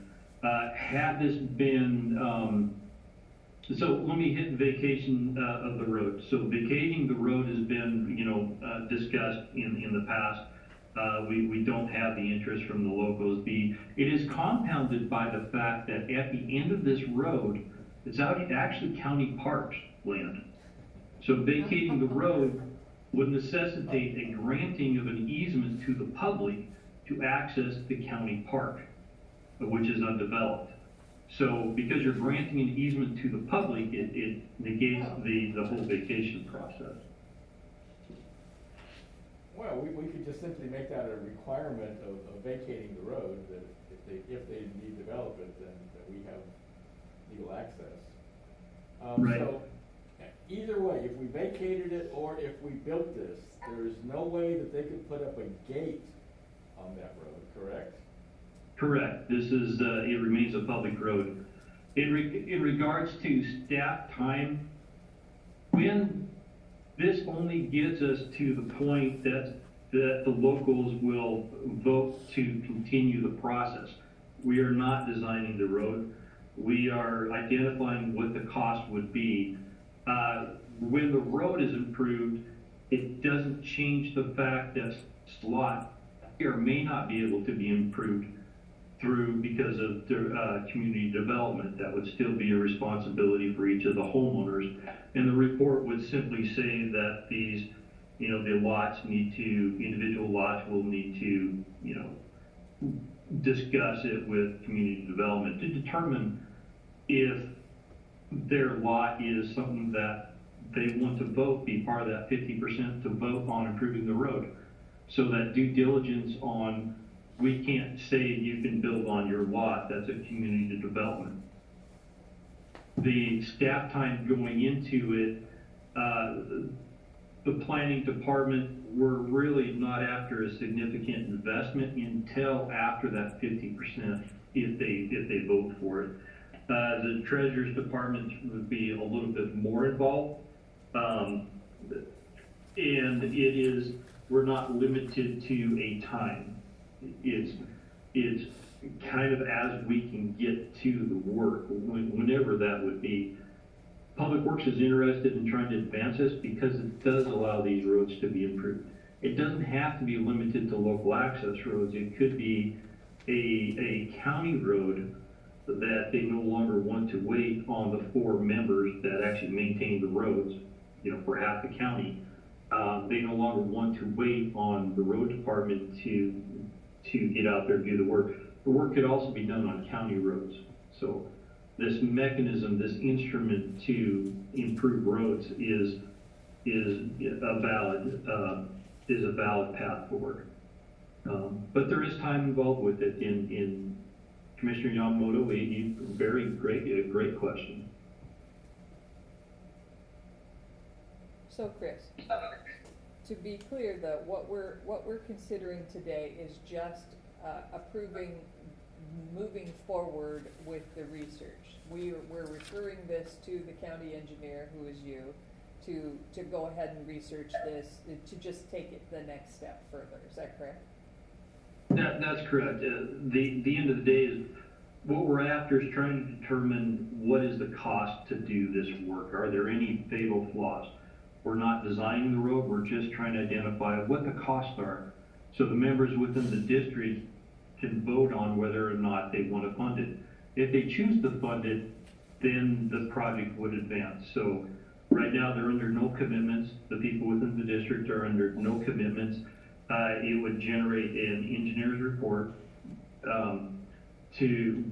Had this been, so let me hit vacation of the road. So vacating the road has been, discussed in the past. We don't have the interest from the locals. It is compounded by the fact that at the end of this road, it's actually county park land. So vacating the road would necessitate a granting of an easement to the public to access the county park, which is undeveloped. So because you're granting an easement to the public, it negates the whole vacation process. Well, we could just simply make that a requirement of vacating the road, that if they need to develop it, then that we have legal access. Right. So either way, if we vacated it or if we built this, there is no way that they could put up a gate on that road, correct? Correct. This is, it remains a public road. In regards to staff time, when this only gets us to the point that the locals will vote to continue the process. We are not designing the road. We are identifying what the cost would be. When the road is improved, it doesn't change the fact that slot here may not be able to be improved because of community development. That would still be a responsibility for each of the homeowners. And the report would simply say that these, the individual lots will need to, discuss it with community development to determine if their lot is something that they want to be part of that 50% to vote on improving the road. So that due diligence on, we can't say you can build on your lot, that's a community development. The staff time going into it, the planning department, we're really not after a significant investment until after that 50% if they vote for it. The treasurer's department would be a little bit more involved. And we're not limited to a time. It's kind of as we can get to the work, whenever that would be. Public Works is interested in trying to advance this because it does allow these roads to be improved. It doesn't have to be limited to local access roads. It could be a county road that they no longer want to wait on the 4 members that actually maintain the roads, for half the county. They no longer want to wait on the road department to get out there and do the work. The work could also be done on county roads. So this mechanism, this instrument to improve roads is a valid path forward. But there is time involved with it. In Commissioner Yamamoto, a great question. So Chris, to be clear though, what we're considering today is just approving moving forward with the research. We're referring this to the county engineer, who is you, to go ahead and research this, to just take it the next step further. Is that correct? That's correct. The end of the day is what we're after is trying to determine what is the cost to do this work. Are there any fatal flaws? We're not designing the road. We're just trying to identify what the costs are. So the members within the district can vote on whether or not they want to fund it. If they choose to fund it, then the project would advance. So right now they're under no commitments. The people within the district are under no commitments. It would generate an engineer's report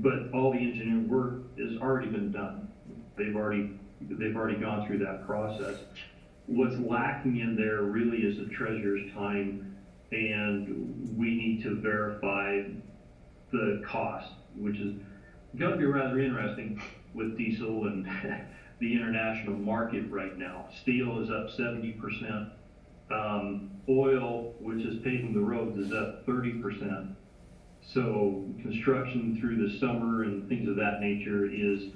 but all the engineering work has already been done. They've already gone through that process. What's lacking in there really is the treasurer's time, and we need to verify the cost, which is going to be rather interesting with diesel and the international market right now. Steel is up 70%. Oil, which is paving the roads, is up 30%. So construction through the summer and things of that nature is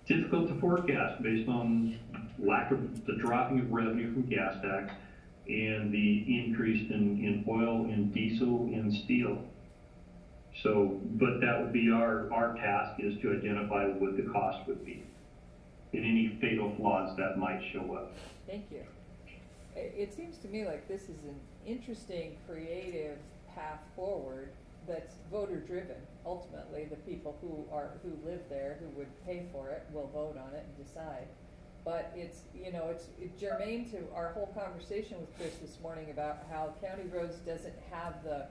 difficult to forecast based on lack of the dropping of revenue from gas tax and the increase in oil and diesel and steel. So, but that would be our task, is to identify what the cost would be and any fatal flaws that might show up. Thank you. It seems to me like this is an interesting, creative path forward that's voter-driven. Ultimately, the people who live there, who would pay for it, will vote on it and decide. But it's germane to our whole conversation with Chris this morning about how County Roads doesn't have the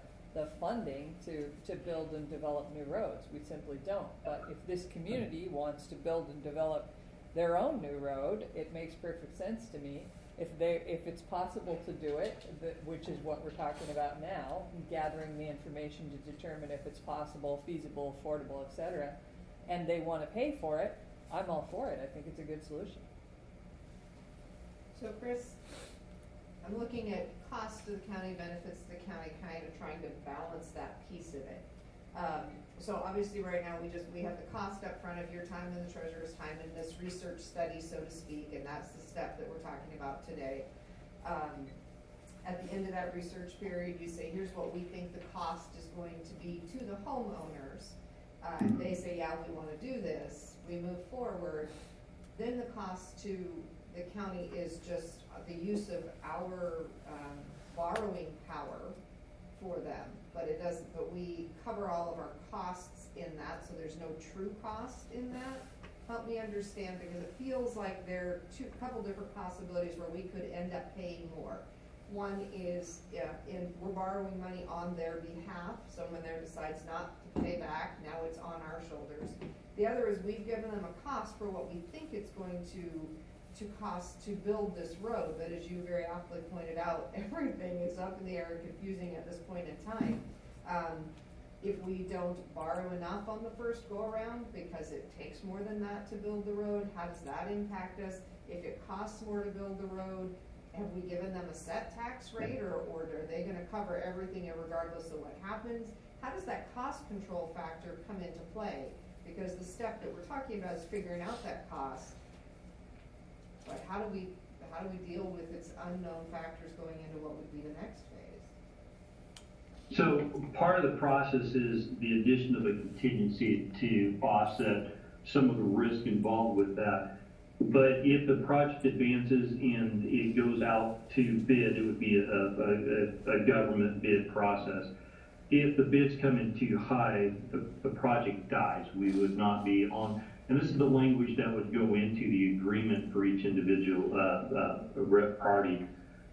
funding to build and develop new roads. We simply don't. But if this community wants to build and develop their own new road, it makes perfect sense to me. If it's possible to do it, which is what we're talking about now, gathering the information to determine if it's possible, feasible, affordable, etc., and they want to pay for it, I'm all for it. I think it's a good solution. So Chris, I'm looking at cost to the county, benefits to the county, kind of trying to balance that piece of it. So obviously right now we have the cost up front of your time and the treasurer's time in this research study, so to speak, and that's the step that we're talking about today. At the end of that research period, you say, here's what we think the cost is going to be to the homeowners. They say, yeah, we want to do this. We move forward. Then the cost to the county is just the use of our borrowing power for them, but it doesn't. But we cover all of our costs in that, so there's no true cost in that. Help me understand, because it feels like there are a couple different possibilities where we could end up paying more. One is we're borrowing money on their behalf, so when they decides not to pay back, now it's on our shoulders. The other is we've given them a cost for what we think it's going to cost to build this road, but as you very aptly pointed out, everything is up in the air and confusing at this point in time. If we don't borrow enough on the first go-around, because it takes more than that to build the road, how does that impact us? If it costs more to build the road, have we given them a set tax rate, or are they gonna cover everything regardless of what happens? How does that cost control factor come into play? Because the step that we're talking about is figuring out that cost. But how do we deal with its unknown factors going into what would be the next phase? So part of the process is the addition of a contingency to offset some of the risk involved with that. But if the project advances and it goes out to bid, it would be a government bid process. If the bids come in too high, the project dies. We would not be on. And this is the language that would go into the agreement for each individual party,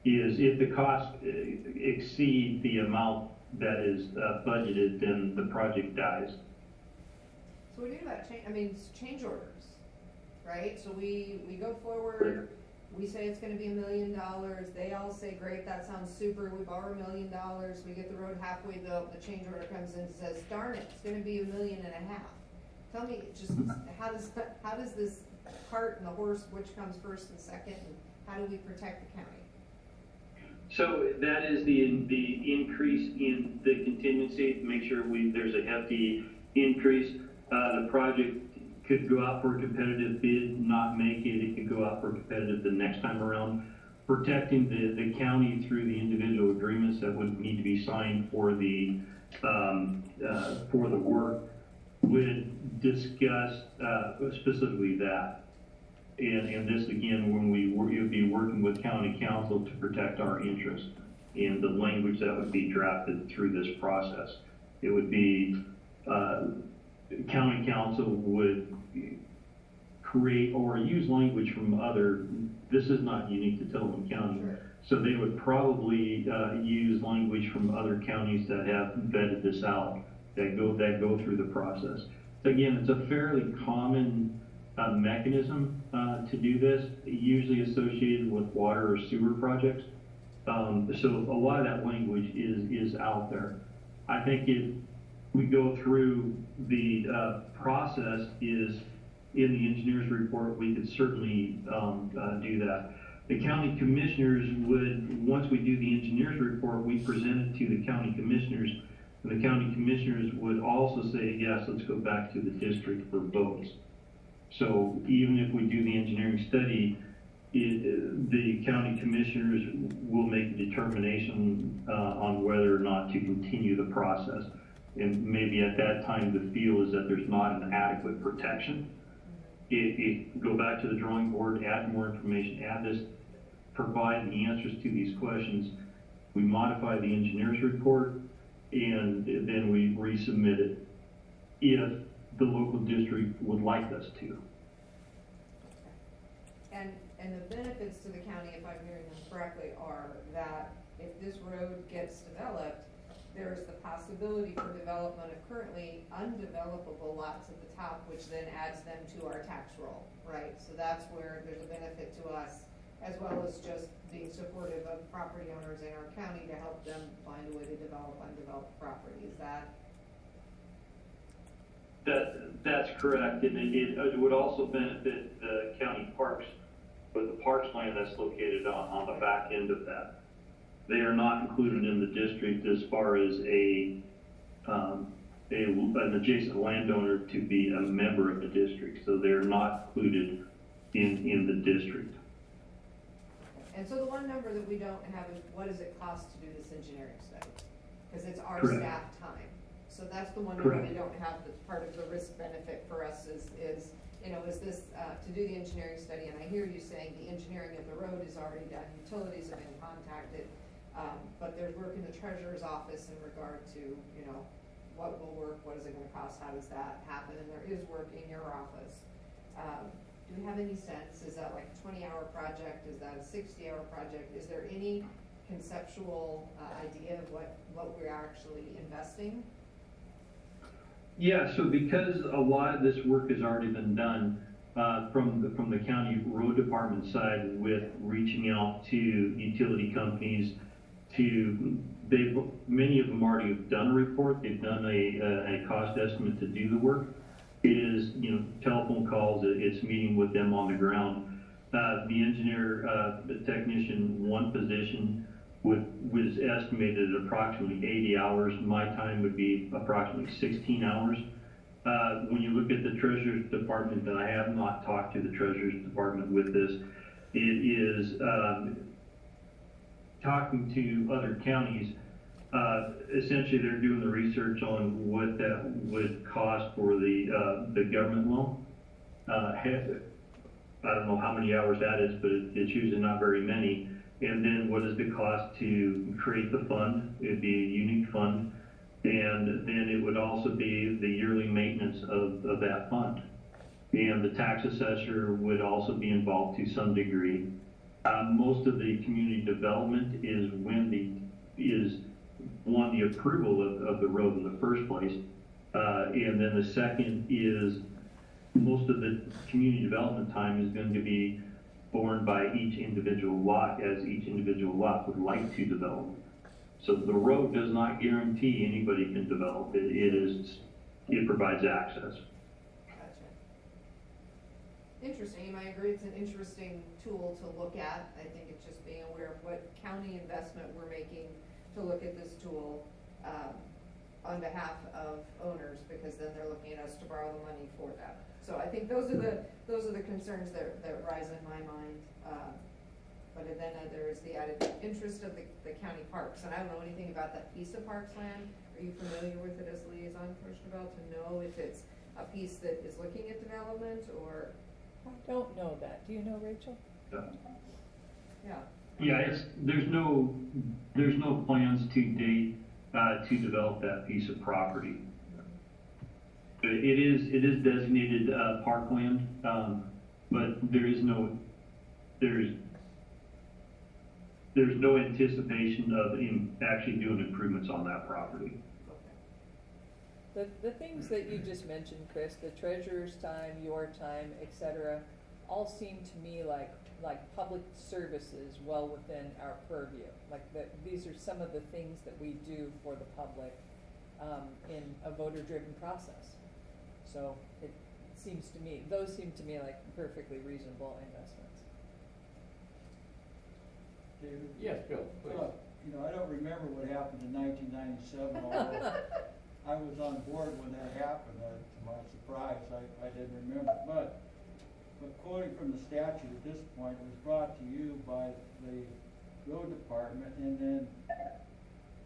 is if the costs exceed the amount that is budgeted, then the project dies. So we do that change orders, right? So we go forward, we say it's gonna be $1 million, they all say, great, that sounds super, we borrow $1 million, we get the road halfway built, the change order comes in and says, darn it, it's gonna be $1.5 million. Tell me, just how does this cart and the horse, which comes first and second, and how do we protect the county? So that is the increase in the contingency to make sure there's a hefty increase. The project could go out for a competitive bid, not make it. It could go out for competitive the next time around. Protecting the county through the individual agreements that would need to be signed for the work would discuss specifically that. And this again, when we would be working with county council to protect our interest in the language that would be drafted through this process. It would be county council would create or use language from this is not unique to Tillamook County. Sure. So they would probably use language from other counties that have vetted this out, that go through the process. So again, it's a fairly common mechanism to do this, usually associated with water or sewer projects. So a lot of that language is out there. I think if we go through the process is in the engineer's report, we could certainly do that. The county commissioners would, once we do the engineer's report, we present it to the county commissioners, and the county commissioners would also say, yes, let's go back to the district for votes. So even if we do the engineering study, the county commissioners will make a determination on whether or not to continue the process. And maybe at that time, the feel is that there's not an adequate protection. Go back to the drawing board, add more information, add this, provide the answers to these questions. We modify the engineer's report, and then we resubmit it if the local district would like us to. And the benefits to the county, if I'm hearing them correctly, are that if this road gets developed, there is the possibility for development of currently undevelopable lots at the top, which then adds them to our tax roll, right? So that's where there's a benefit to us, as well as just being supportive of property owners in our county to help them find a way to develop undeveloped property. Is that? That's correct, and it would also benefit the county parks, with the parks land that's located on the back end of that. They are not included in the district as far as an adjacent landowner to be a member of the district, so they're not included in the district. And so the one number that we don't have is what does it cost to do this engineering study? Because it's our Correct. staff time. So that's the one number Correct. we don't have, that's part of the risk benefit for us is is this, to do the engineering study, and I hear you saying the engineering of the road is already done, utilities have been contacted, but there's work in the treasurer's office in regard to, what will work, what is it gonna cost, how does that happen, and there is work in your office. Do we have any sense, is that like a 20-hour project, is that a 60-hour project, is there any conceptual idea of what we're actually investing? Yeah, so because a lot of this work has already been done from the county road department side with reaching out to utility companies, many of them already have done a report, they've done a cost estimate to do the work. It is, telephone calls, it's meeting with them on the ground. The engineer, the technician, one position was estimated at approximately 80 hours. My time would be approximately 16 hours. When you look at the Treasurer's Department, and I have not talked to the Treasurer's Department with this, it is talking to other counties. Essentially, they're doing the research on what that would cost for the government loan. I don't know how many hours that is, but it's usually not very many. And then what is the cost to create the fund? It'd be a unique fund. And then it would also be the yearly maintenance of that fund. And the tax assessor would also be involved to some degree. Most of the community development is the approval of the road in the first place. And then the second is most of the community development time is going to be borne by each individual lot, as each individual lot would like to develop. So the road does not guarantee anybody can develop. It provides access. Gotcha. Interesting, I agree, it's an interesting tool to look at. I think it's just being aware of what county investment we're making to look at this tool on behalf of owners, because then they're looking at us to borrow the money for that. So I think those are the concerns that rise in my mind. But then there is the added interest of the county parks, and I don't know anything about that piece of parks land. Are you familiar with it as liaison for Chabelle to know if it's a piece that is looking at development or? I don't know that. Do you know, Rachel? Yeah. Yeah, there's no plans to date to develop that piece of property. It is designated parkland, but there's no anticipation of actually doing improvements on that property. Okay. The things that you just mentioned, Chris, the treasurer's time, your time, et cetera, all seem to me like public services well within our purview. Like these are some of the things that we do for the public in a voter-driven process. So it seems to me, those seem to me like perfectly reasonable investments. David? Yes, Bill, please. You know, I don't remember what happened in 1997, although I was on board when that happened. To my surprise, I didn't remember. But quoting from the statute at this point, it was brought to you by the road department, and then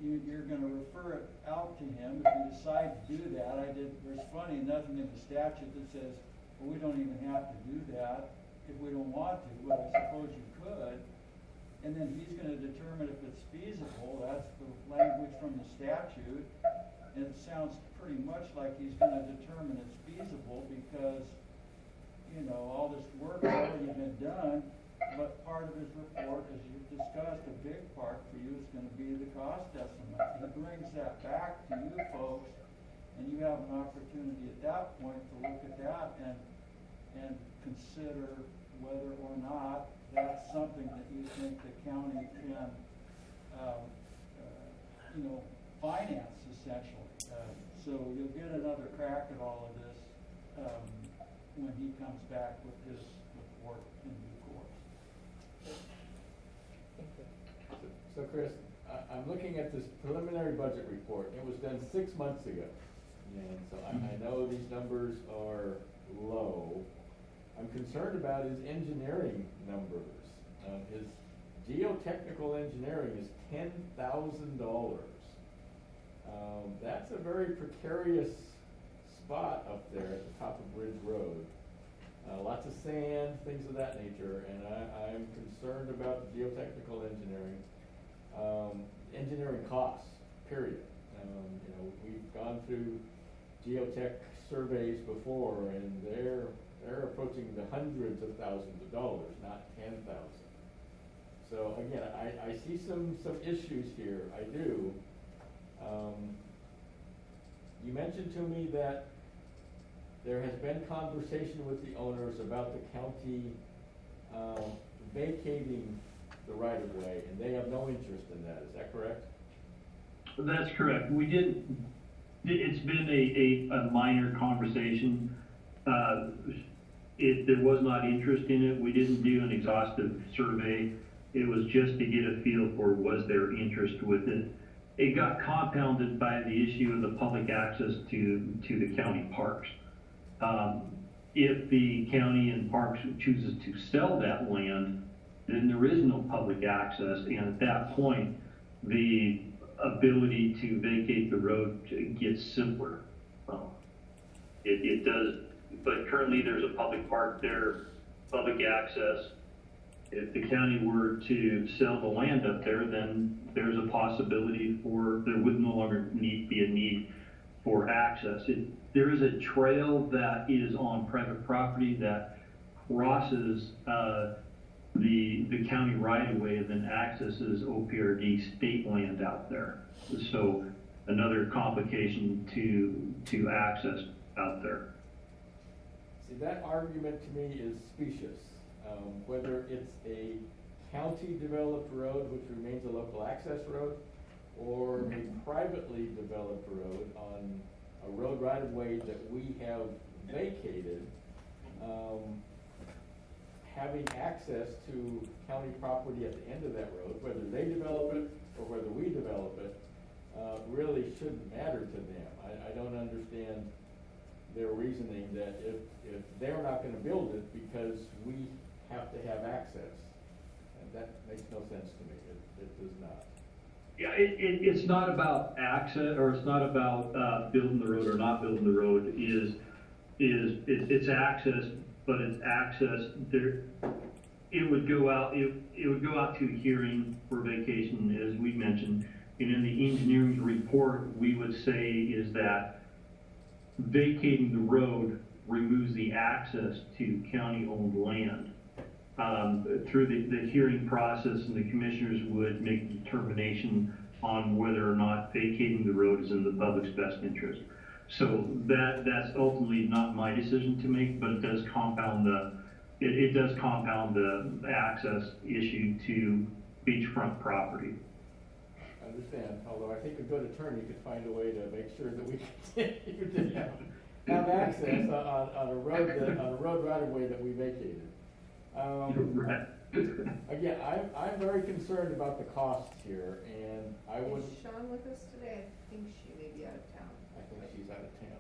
you're going to refer it out to him. If you decide to do that, there's funny nothing in the statute that says, well, we don't even have to do that if we don't want to, but I suppose you could. And then he's going to determine if it's feasible. That's the language from the statute. And it sounds pretty much like he's going to determine it's feasible because, you know, all this work has already been done. But part of his report, as you've discussed, a big part for you is going to be the cost estimate. He brings that back to you folks, and you have an opportunity at that point to look at that and consider whether or not that's something that you think the county can, you know, finance essentially. So you'll get another crack at all of this when he comes back with his report in due course. Thank you. So Chris, I'm looking at this preliminary budget report. It was done 6 months ago. And so I know these numbers are low. I'm concerned about his engineering numbers. His geotechnical engineering is $10,000. That's a very precarious spot up there at the top of Ridge Road. Lots of sand, things of that nature, and I'm concerned about the geotechnical engineering. Engineering costs, period. You know, we've gone through geotech surveys before, and they're approaching the hundreds of thousands of dollars, not 10,000. So again, I see some issues here. I do. You mentioned to me that there has been conversation with the owners about the county vacating the right-of-way, and they have no interest in that. Is that correct? That's correct. We did, it's been a minor conversation. There was not interest in it. We didn't do an exhaustive survey. It was just to get a feel for was there interest with it. It got compounded by the issue of the public access to the county parks. If the county and parks chooses to sell that land, then there is no public access, and at that point, the ability to vacate the road gets simpler. It does, but currently there's a public park there, public access. If the county were to sell the land up there, then there's a possibility there would no longer be a need for access. There is a trail that is on private property that crosses the county right-of-way and then accesses OPRD state land out there. So another complication to access out there. See, that argument to me is specious. Whether it's a county-developed road, which remains a local access road, or a privately developed road on a road right-of-way that we have vacated, having access to county property at the end of that road, whether they develop it or whether we develop it, really shouldn't matter to them. I don't understand their reasoning that if they're not gonna build it because we have to have access, and that makes no sense to me. It does not. Yeah, it's not about access, or it's not about building the road or not building the road. It's access, but it's access there. It would go out to a hearing for vacation, as we mentioned, and in the engineering report, we would say is that vacating the road removes the access to county-owned land. Through the hearing process, and the commissioners would make a determination on whether or not vacating the road is in the public's best interest. So that's ultimately not my decision to make, but it does compound it does compound the access issue to beachfront property. I understand, although I think a good attorney could find a way to make sure that we continue to have access on a road right of way that we vacated. Right. Again, I'm very concerned about the costs here, and I would, Is Sean with us today? I think she may be out of town. I think she's out of town.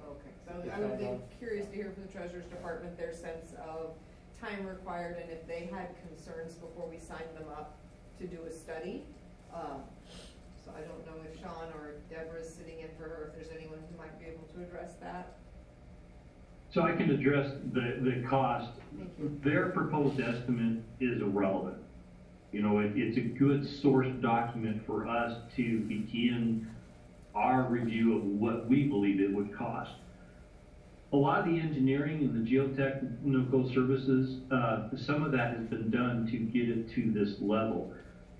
Okay, so Is I would Sean be on? curious to hear from the treasurer's department, their sense of time required, and if they had concerns before we signed them up to do a study. So I don't know if Sean or Deborah's sitting in for her, if there's anyone who might be able to address that. So I can address the cost. Thank you. Their proposed estimate is irrelevant. You know, it's a good source document for us to begin our review of what we believe it would cost. A lot of the engineering and the geotechnical services, some of that has been done to get it to this level.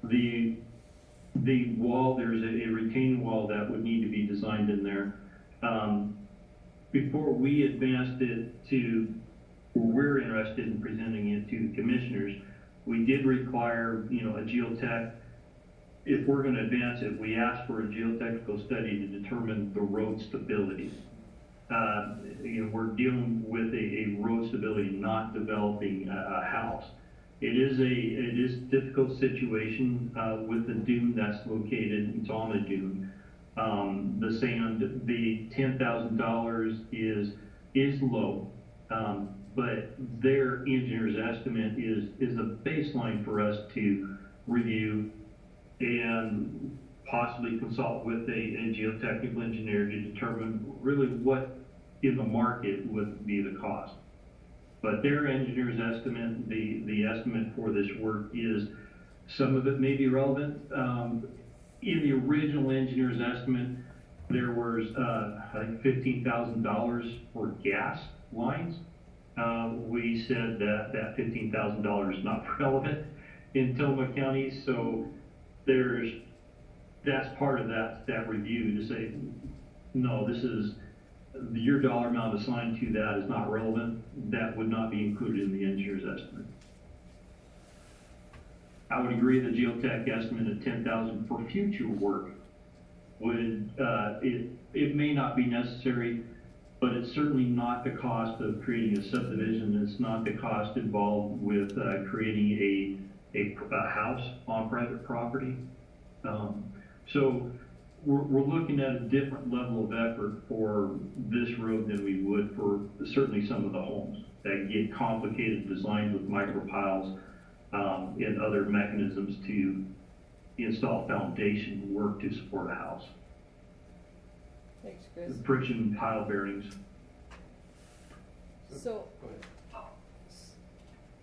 The wall, there's a retaining wall that would need to be designed in there. Before we advanced it to, we're interested in presenting it to the commissioners, we did require, a geotech. If we're gonna advance it, we asked for a geotechnical study to determine the road stability. We're dealing with a road stability, not developing a house. It is a difficult situation, with the dune that's located, it's on a dune. The sand, the $10,000 is low, but their engineer's estimate is a baseline for us to review and possibly consult with a geotechnical engineer to determine really what in the market would be the cost. But their engineer's estimate, the estimate for this work is, some of it may be relevant. In the original engineer's estimate, there was, I think $15,000 for gas lines. We said that $15,000 is not relevant in Tillamook County, so that's part of that review to say, no, this is, your dollar amount assigned to that is not relevant. That would not be included in the engineer's estimate. I would agree the geotech estimate of $10,000 for future work would, it may not be necessary, but it's certainly not the cost of creating a subdivision. It's not the cost involved with creating a house on private property. So we're looking at a different level of effort for this road than we would for certainly some of the homes that get complicated designs with micropiles and other mechanisms to install foundation work to support a house. Thanks, Chris. Friction pile bearings. So, Go ahead.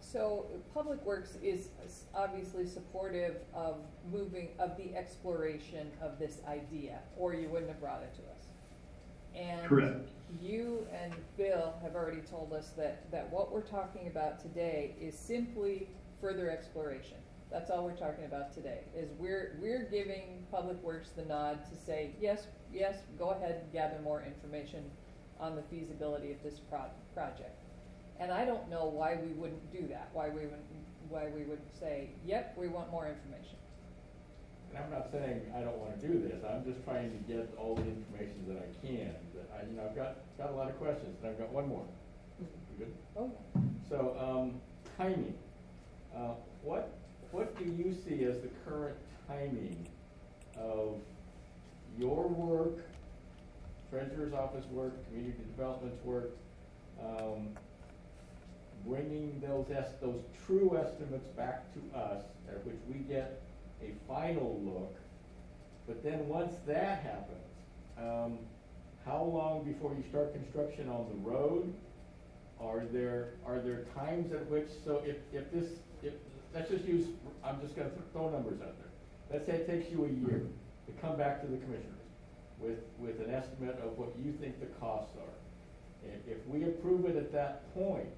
so Public Works is obviously supportive of the exploration of this idea, or you wouldn't have brought it to us. And Correct. you and Bill have already told us that what we're talking about today is simply further exploration. That's all we're talking about today, is we're giving Public Works the nod to say, yes, go ahead and gather more information on the feasibility of this project. And I don't know why we wouldn't do that, why we would say, yep, we want more information. And I'm not saying I don't wanna do this, I'm just trying to get all the information that I can. I've got a lot of questions, and I've got one more. You good? Oh, yeah. So, timing. What do you see as the current timing of your work, treasurer's office work, community development's work, bringing those true estimates back to us, at which we get a final look? But then once that happens, how long before you start construction on the road? Are there times at which, so if let's just use, I'm just gonna throw numbers out there. Let's say it takes you a year to come back to the commissioners with an estimate of what you think the costs are. And if we approve it at that point,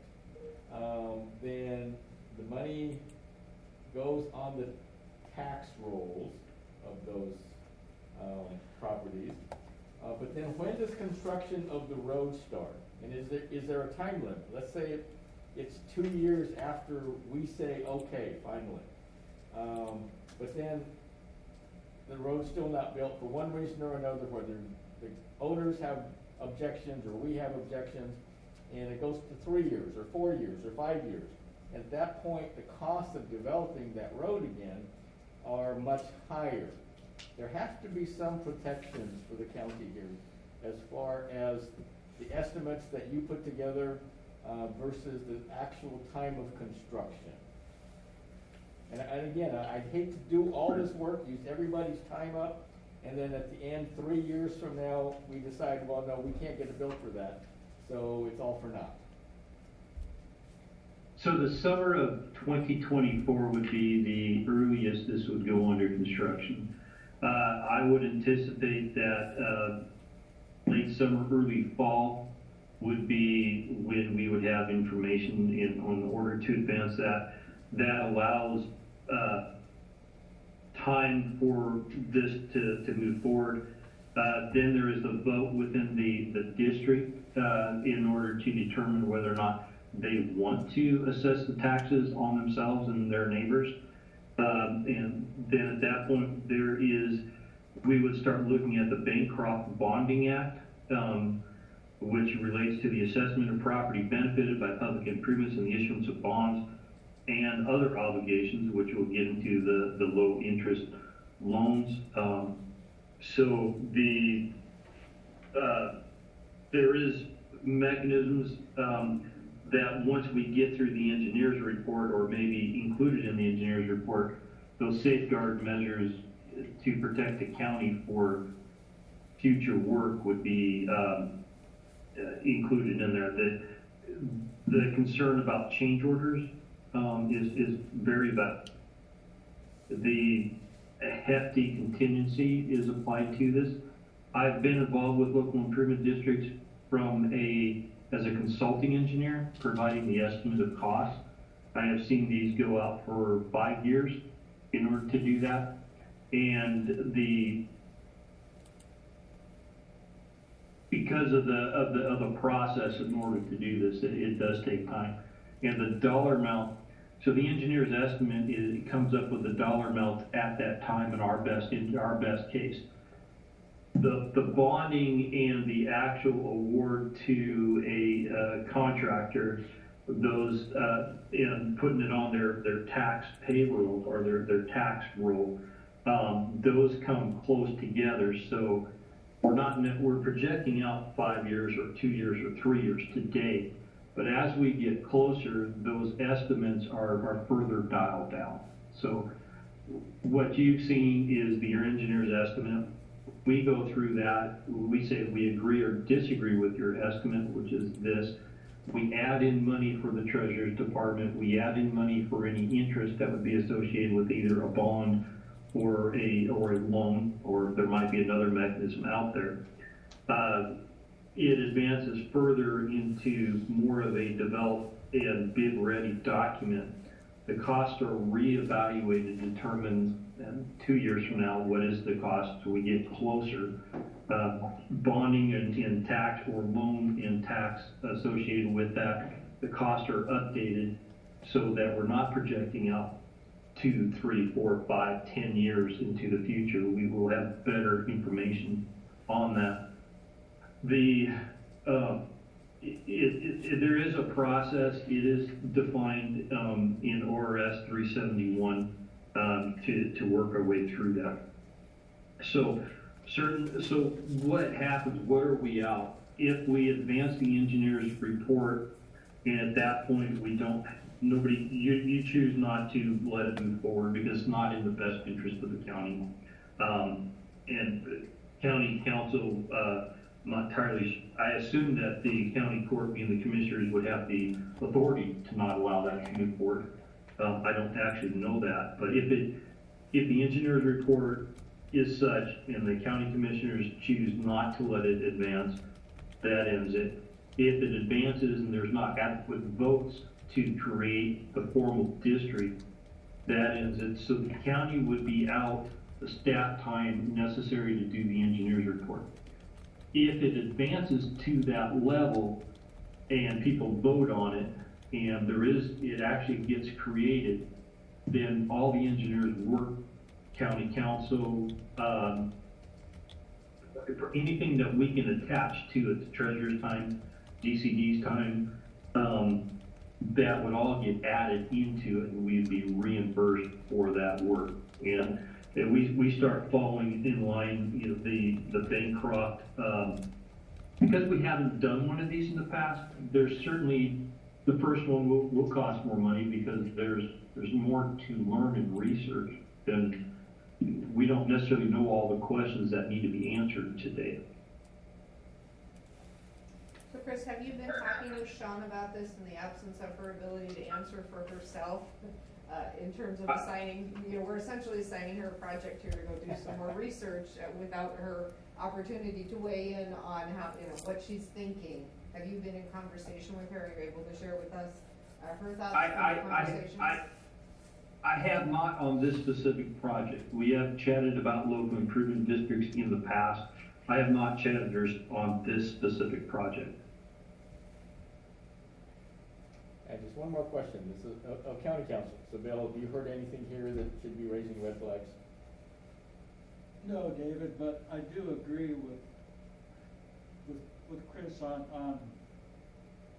then the money goes on the tax rolls of those properties. But then when does construction of the road start? And is there a time limit? Let's say it's 2 years after we say, okay, finally. But then the road's still not built for one reason or another, whether the owners have objections or we have objections, and it goes to 3 years or 4 years or 5 years. At that point, the costs of developing that road again are much higher. There has to be some protections for the county here as far as the estimates that you put together versus the actual time of construction. And again, I'd hate to do all this work, use everybody's time up, and then at the end, 3 years from now, we decide, well, no, we can't get it built for that, so it's all for naught. So the summer of 2024 would be the earliest this would go under construction. I would anticipate that late summer, early fall would be when we would have information on order to advance that. That allows time for this to move forward. Then there is the vote within the district in order to determine whether or not they want to assess the taxes on themselves and their neighbors. And then at that point, we would start looking at the Bancroft Bonding Act, which relates to the assessment of property benefited by public improvements and the issuance of bonds and other obligations, which will get into the low interest loans. So there is mechanisms that once we get through the engineer's report, or maybe included in the engineer's report, those safeguard measures to protect the county for future work would be included in there. The concern about change orders is very valid. The hefty contingency is applied to this. I've been involved with local improvement districts as a consulting engineer, providing the estimate of costs. I have seen these go out for 5 years in order to do that. And because of the process in order to do this, it does take time. And the dollar amount, so the engineer's estimate it comes up with the dollar amount at that time in our best case. The bonding and the actual award to a contractor, those and putting it on their tax payroll or their tax roll, those come close together. So we're projecting out 5 years or 2 years or 3 years today. But as we get closer, those estimates are further dialed down. So what you've seen is your engineer's estimate. We go through that, we say we agree or disagree with your estimate, which is this. We add in money for the Treasurer's Department. We add in money for any interest that would be associated with either a bond or a loan, or there might be another mechanism out there. It advances further into more of a developed and bid-ready document. The costs are reevaluated, determined 2 years from now, what is the cost so we get closer. Bonding in tax or loan in tax associated with that, the costs are updated so that we're not projecting out 2, 3, 4, 5, 10 years into the future. We will have better information on that. There is a process. It is defined in ORS 371 to work our way through that. So what happens? What are we out? If we advance the engineer's report, and at that point you choose not to let it move forward because it's not in the best interest of the county. And county council, not entirely, I assume that the county court being the commissioners would have the authority to not allow that to move forward. I don't actually know that, but if the engineer's report is such and the county commissioners choose not to let it advance, that ends it. If it advances and there's not adequate votes to create the formal district, that ends it. So the county would be out the staff time necessary to do the engineer's report. if it advances to that level and people vote on it, and it actually gets created, then all the engineers work, county council, for anything that we can attach to it, the treasurer's time, DCD's time, that would all get added into it, and we'd be reimbursed for that work. And we start falling in line, you know, the Bancroft, because we haven't done one of these in the past, there's certainly, the first one will cost more money because there's more to learn and research, and we don't necessarily know all the questions that need to be answered today. So Chris, have you been talking with Sean about this in the absence of her ability to answer for herself? In terms of assigning, you know, we're essentially assigning her a project here to go do some more research without her opportunity to weigh in on how, you know, what she's thinking. Have you been in conversation with her? Are you able to share with us her thoughts on the conversations? I have not on this specific project. We have chatted about local improvement districts in the past. I have not chatted on this specific project. And just one more question, this is county council, so Bill, have you heard anything here that should be raising red flags? No, David, but I do agree with Chris on,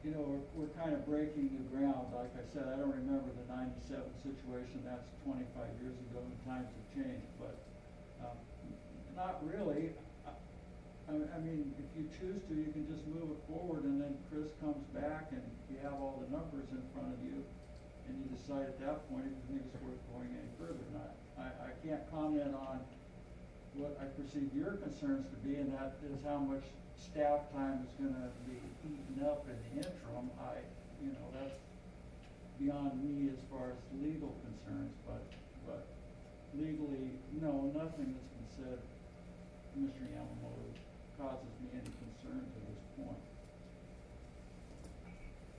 you know, we're kind of breaking new ground. Like I said, I don't remember the 97 situation, that's 25 years ago and times have changed, but, not really. I mean, if you choose to, you can just move it forward and then Chris comes back and you have all the numbers in front of you and you decide at that point if you think it's worth going any further or not. I can't comment on what I perceive your concerns to be, and that is how much staff time is gonna be eaten up in the interim. You know, that's beyond me as far as legal concerns, but legally, no, nothing that's been said, Commissioner Yamamoto, causes me any concern to this point.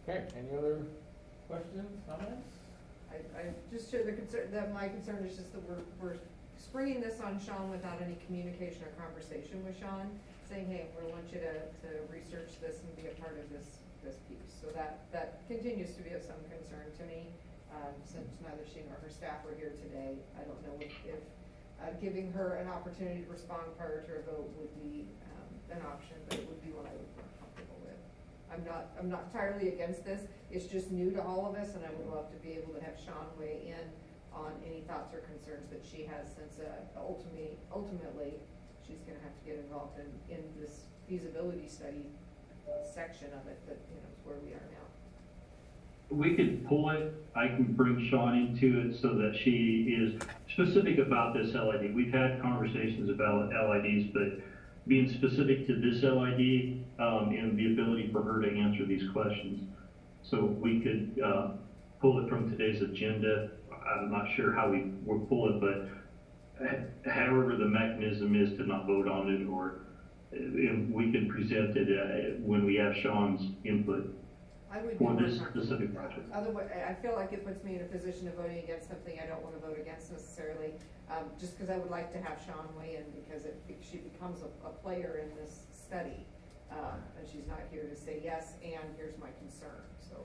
Okay, any other questions, comments? I just share the concern, that my concern is just that we're springing this on Sean without any communication or conversation with Sean, saying, hey, we want you to research this and be a part of this piece. So that continues to be of some concern to me, since neither she nor her staff were here today. I don't know if giving her an opportunity to respond prior to a vote would be an option, but it would be what I would be more comfortable with. I'm not entirely against this. It's just new to all of us, and I would love to be able to have Sean weigh in on any thoughts or concerns that she has, since ultimately she's going to have to get involved in this feasibility study section of it, that, you know, is where we are now. We could pull it, I can bring Sean into it so that she is specific about this LID. We've had conversations about LIDs, but being specific to this LID, and the ability for her to answer these questions. So we could, pull it from today's agenda. I'm not sure how we will pull it, but however the mechanism is to not vote on it, or we can present it when we have Sean's input I would be for more this comfortable specific with that. project. Otherwise, I feel like it puts me in a position of voting against something I don't want to vote against necessarily, just because I would like to have Sean weigh in, because she becomes a player in this study, and she's not here to say yes, and here's my concern, so.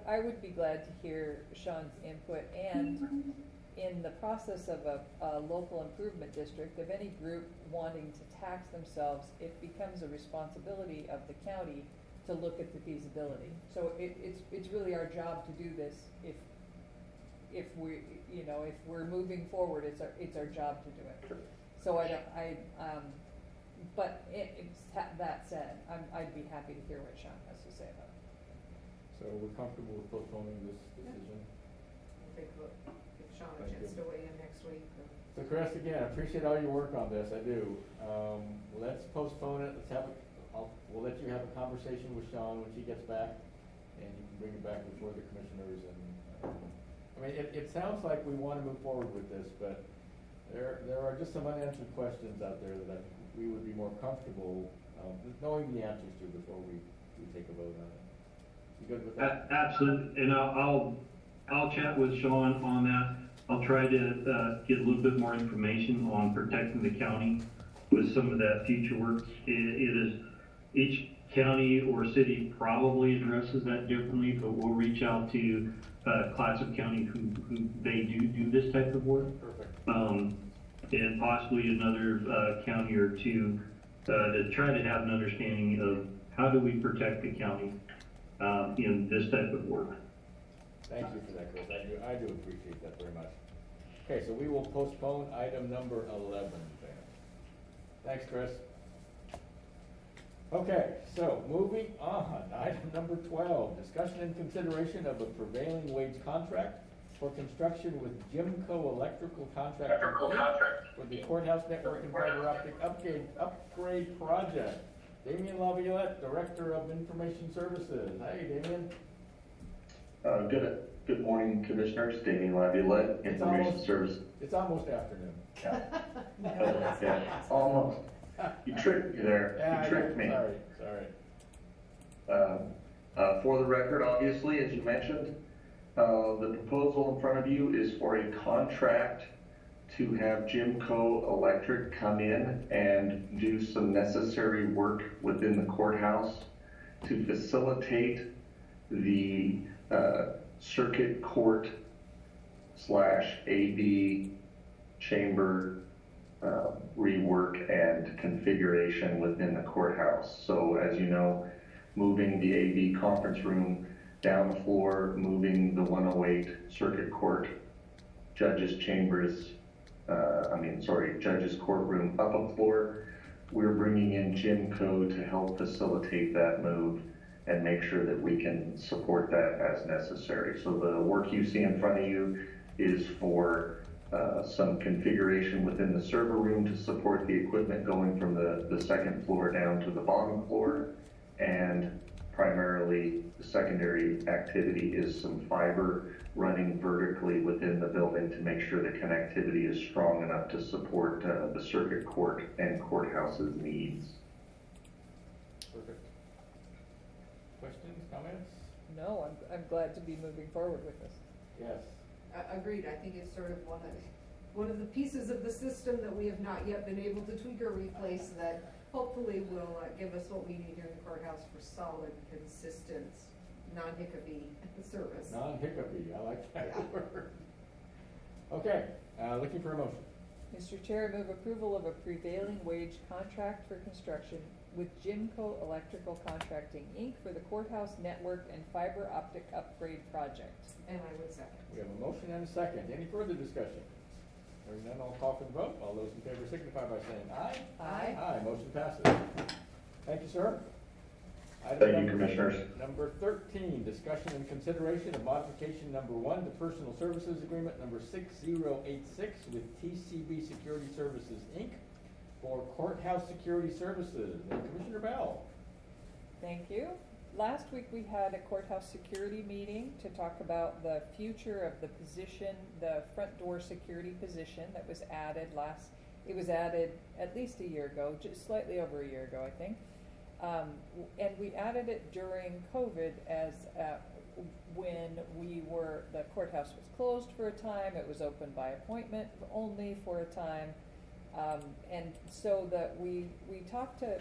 I would be glad to hear Sean's input, and in the process of a local improvement district, of any group wanting to tax themselves, it becomes a responsibility of the county to look at the feasibility. So it's really our job to do this. If we're moving forward, it's our job to do it. So but that said, I'd be happy to hear what Sean has to say about it. So we're comfortable with postponing this decision? I think we'll give Sean a Thank chance you. to weigh in next week. So Chris, again, I appreciate all your work on this, I do. Let's postpone it, we'll let you have a conversation with Sean when she gets back, and you can bring it back before the commissioners, and, I mean, it sounds like we wanna move forward with this, but there are just some unanswered questions out there that I think we would be more comfortable, knowing the answers to before we take a vote on it. You good with that? Absolutely, and I'll chat with Sean on that. I'll try to get a little bit more information on protecting the county with some of that future work. It is, each county or city probably addresses that differently, but we'll reach out to Clatsop County who they do this type of work. Perfect. And possibly another county or two to try to have an understanding of how do we protect the county in this type of work. Thank you for that, Chris. I do appreciate that very much. Okay, so we will postpone item number 11 then. Thanks, Chris. Okay, so moving on, item number 12, discussion and consideration of a prevailing wage contract for construction with Jimco Electrical Contracting for the courthouse network and fiber optic upgrade project. Damien Laviolette, Director of Information Services. Hey, Damien. Good morning, Commissioners. Damien Laviolette, Information Services. It's almost afternoon. Yeah, almost. You tricked me there. Yeah, You tricked me. Sorry. For the record, obviously, as you mentioned, the proposal in front of you is for a contract to have Jimco Electric come in and do some necessary work within the courthouse to facilitate the circuit court / AD chamber rework and configuration within the courthouse. So as you know, moving the AV conference room down the floor, moving the 108 circuit court judges chambers, judges courtroom up a floor. We're bringing in Jimco to help facilitate that move and make sure that we can support that as necessary. So the work you see in front of you is for some configuration within the server room to support the equipment going from the second floor down to the bottom floor. And primarily the secondary activity is some fiber running vertically within the building to make sure the connectivity is strong enough to support the circuit court and courthouse's needs. Perfect. Questions, comments? No, I'm glad to be moving forward with this. Yes. Agreed, I think it's sort of one of the pieces of the system that we have not yet been able to tweak or replace that hopefully will give us what we need here in the courthouse for solid, consistent, non-hiccupy service. Non-hiccupy, I like that Yeah. word. Okay, looking for a motion. Mr. Chair, I move approval of a prevailing wage contract for construction with Jimco Electrical Contracting, Inc. for the courthouse network and fiber optic upgrade project. And I would second. We have a motion and a second. Any further discussion? Hearing none, I'll call for the vote. All those in favor signify by saying aye. Aye. Aye, motion passes. Thank you, sir. Item Thank you, number- Commissioners. Number 13, discussion and consideration of modification number 1 to personal services agreement number 6086 with TCB Security Services, Inc. for courthouse security services. And Commissioner Bell. Thank you. Last week we had a courthouse security meeting to talk about the future of the position, the front door security position that was added it was added at least a year ago, just slightly over a year ago, I think. And we added it during COVID as when the courthouse was closed for a time, it was open by appointment only for a time. And so that we talked to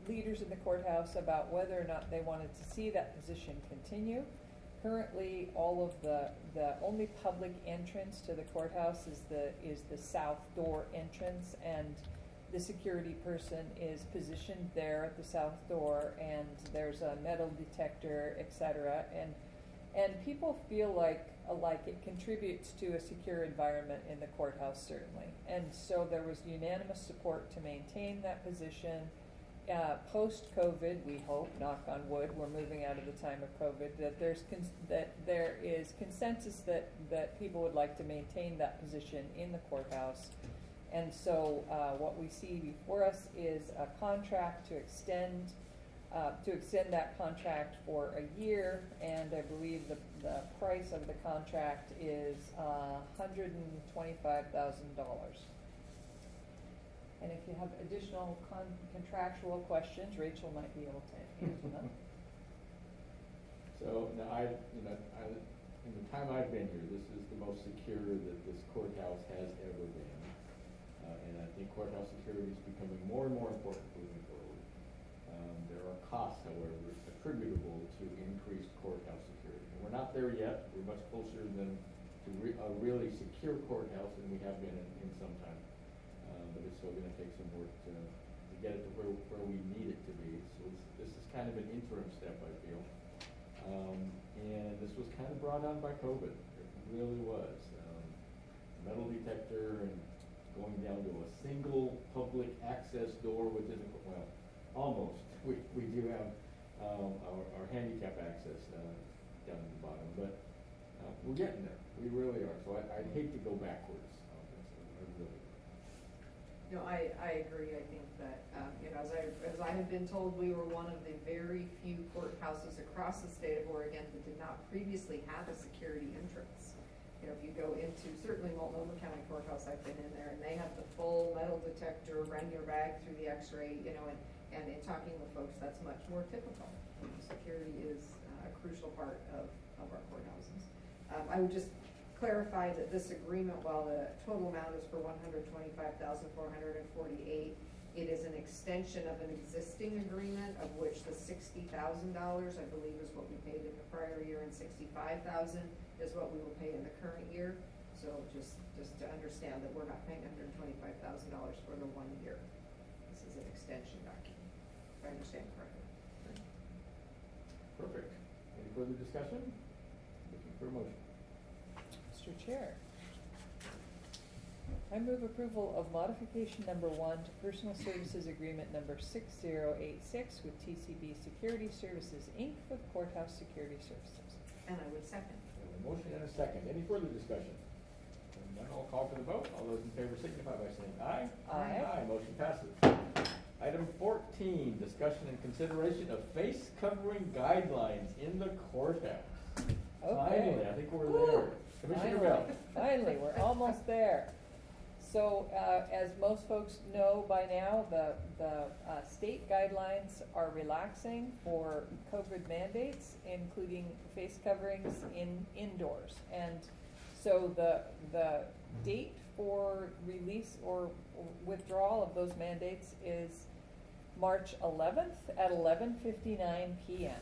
leaders in the courthouse about whether or not they wanted to see that position continue. Currently, all of the only public entrance to the courthouse is the south door entrance, and the security person is positioned there at the south door, and there's a metal detector, etc. And people feel like it contributes to a secure environment in the courthouse, certainly. And so there was unanimous support to maintain that position. Post-COVID, we hope, knock on wood, we're moving out of the time of COVID, that there is consensus that people would like to maintain that position in the courthouse. And so what we see before us is a contract to extend that contract for a year, and I believe the price of the contract is $125,000. And if you have additional contractual questions, Rachel might be able to answer them. So, now in the time I've been here, this is the most secure that this courthouse has ever been. And I think courthouse security is becoming more and more important moving forward. There are costs, however, attributable to increased courthouse security. And we're not there yet. We're much closer than to a really secure courthouse than we have been in some time. But it's still gonna take some work to get it to where we need it to be. So this is kind of an interim step, I feel. And this was kind of brought on by COVID. It really was. Metal detector and going down to a single public access door, which isn't, well, almost. We do have our handicap access down at the bottom, but we're getting there. We really are. So I'd hate to go backwards on this. I really would. No, I agree. I think that, you know, as I have been told, we were one of the very few courthouses across the state of Oregon that did not previously have a security entrance. You know, if you go into, certainly Multnomah County Courthouse, I've been in there, and they have the full metal detector, run your bag through the x-ray, you know, and in talking with folks, that's much more typical. Security is a crucial part of our courthouses. I would just clarify that this agreement, while the total amount is for $125,448, it is an extension of an existing agreement of which the $60,000, I believe, is what we paid in the prior year, and $65,000 is what we will pay in the current year. So just to understand that we're not paying $125,000 for the 1 year. This is an extension document, if I understand correctly. Perfect. Any further discussion? Looking for a motion. Mr. Chair, I move approval of modification number 1 to personal services agreement number 6086 with TCB Security Services, Inc. for the courthouse security services. And I would second. We have a motion and a second. Any further discussion? Hearing none, I'll call for the vote. All those in favor signify by saying aye. Aye. Aye, motion passes. Item 14, discussion and consideration of face covering guidelines in the courthouse. Okay. Finally, I think we're Woo. there. Commissioner Bell. Finally, we're almost there. So, as most folks know by now, the state guidelines are relaxing for COVID mandates, including face coverings indoors. And so the date for release or withdrawal of those mandates is March 11th at 11:59 p.m.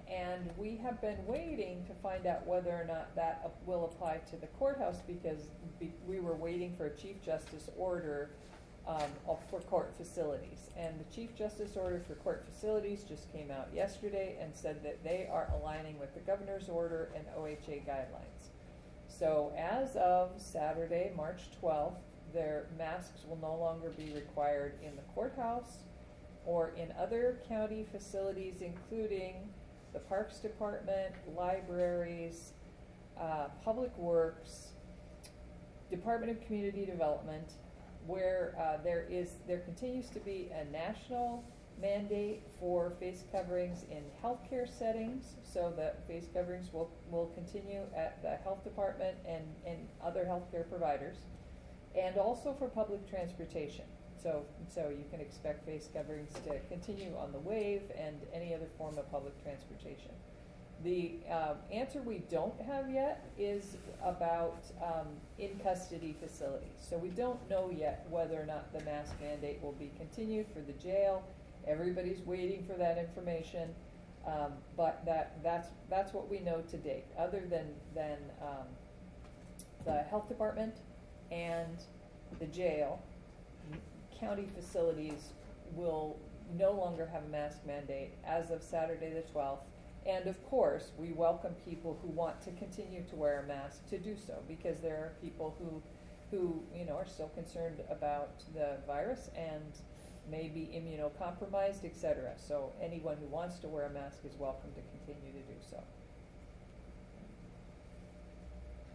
And we have been waiting to find out whether or not that will apply to the courthouse, because we were waiting for a Chief Justice order for court facilities. And the Chief Justice order for court facilities just came out yesterday and said that they are aligning with the governor's order and OHA guidelines. So as of Saturday, March 12th, their masks will no longer be required in the courthouse or in other county facilities, including the Parks Department, libraries, Public Works, Department of Community Development, where there continues to be a national mandate for face coverings in healthcare settings, so that face coverings will continue at the health department and other healthcare providers, and also for public transportation. So you can expect face coverings to continue on the wave and any other form of public transportation. The answer we don't have yet is about in-custody facilities. So we don't know yet whether or not the mask mandate will be continued for the jail. Everybody's waiting for that information, but that's what we know to date. Other than the health department and the jail, county facilities will no longer have a mask mandate as of Saturday the 12th. And of course, we welcome people who want to continue to wear a mask to do so, because there are people who are still concerned about the virus and may be immunocompromised, etc. So anyone who wants to wear a mask is welcome to continue to do so.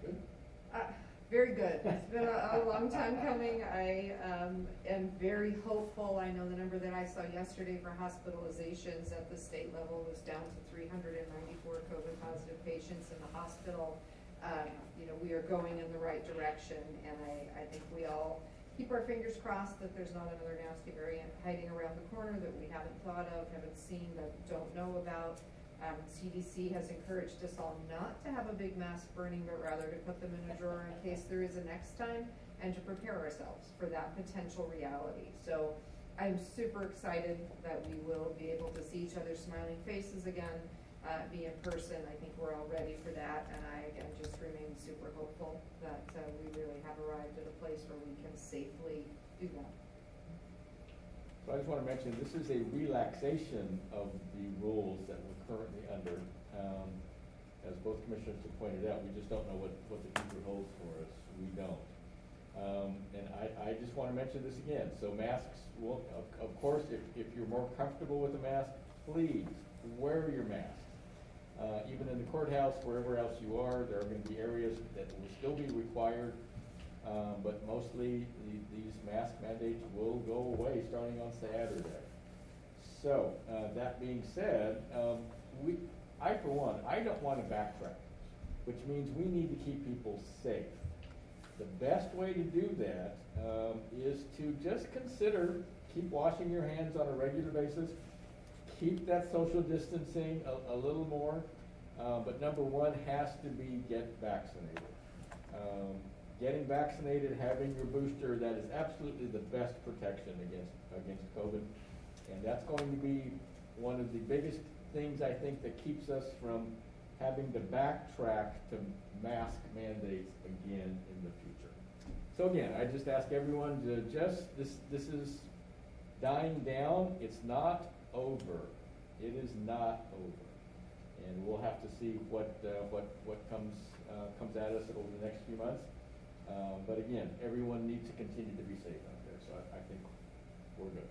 Good. Very good. It's been a long time coming. I am very hopeful. I know the number that I saw yesterday for hospitalizations at the state level was down to 394 COVID positive patients in the hospital. We are going in the right direction, and I think we all keep our fingers crossed that there's not another nasty variant hiding around the corner that we haven't thought of, haven't seen, that don't know about. CDC has encouraged us all not to have a big mask burning, but rather to put them in a drawer in case there is a next time. and to prepare ourselves for that potential reality. So I'm super excited that we will be able to see each other's smiling faces again, be in person. I think we're all ready for that, and I, again, just remain super hopeful that we really have arrived at a place where we can safely do that. So I just want to mention, this is a relaxation of the rules that we're currently under. As both commissioners have pointed out, we just don't know what the future holds for us. We don't. And I just want to mention this again. So masks will, of course, if you're more comfortable with a mask, please wear your mask. Even in the courthouse, wherever else you are, there are going to be areas that will still be required. But mostly these mask mandates will go away starting on Saturday. So, that being said, I for one, I don't want to backtrack, which means we need to keep people safe. The best way to do that is to just consider, keep washing your hands on a regular basis, keep that social distancing a little more, but number one has to be get vaccinated. Getting vaccinated, having your booster, that is absolutely the best protection against COVID. And that's going to be one of the biggest things, I think, that keeps us from having to backtrack to mask mandates again in the future. So again, I just ask everyone to this is dying down. It's not over. It is not over. And we'll have to see what comes at us over the next few months. But again, everyone needs to continue to be safe out there, so I think we're good.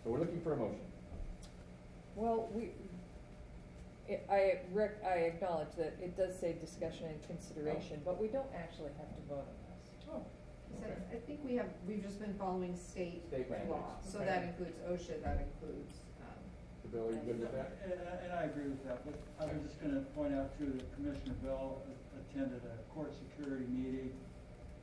So we're looking for a motion. Well, I acknowledge that it does say discussion and consideration, but we don't actually have to vote on this. Oh. So I think we've just been following state Mandates. law, so Okay. that includes OSHA, that includes, Bill, are you good with that? And I agree with that, but I was just gonna point out too that Commissioner Bell attended a court security meeting,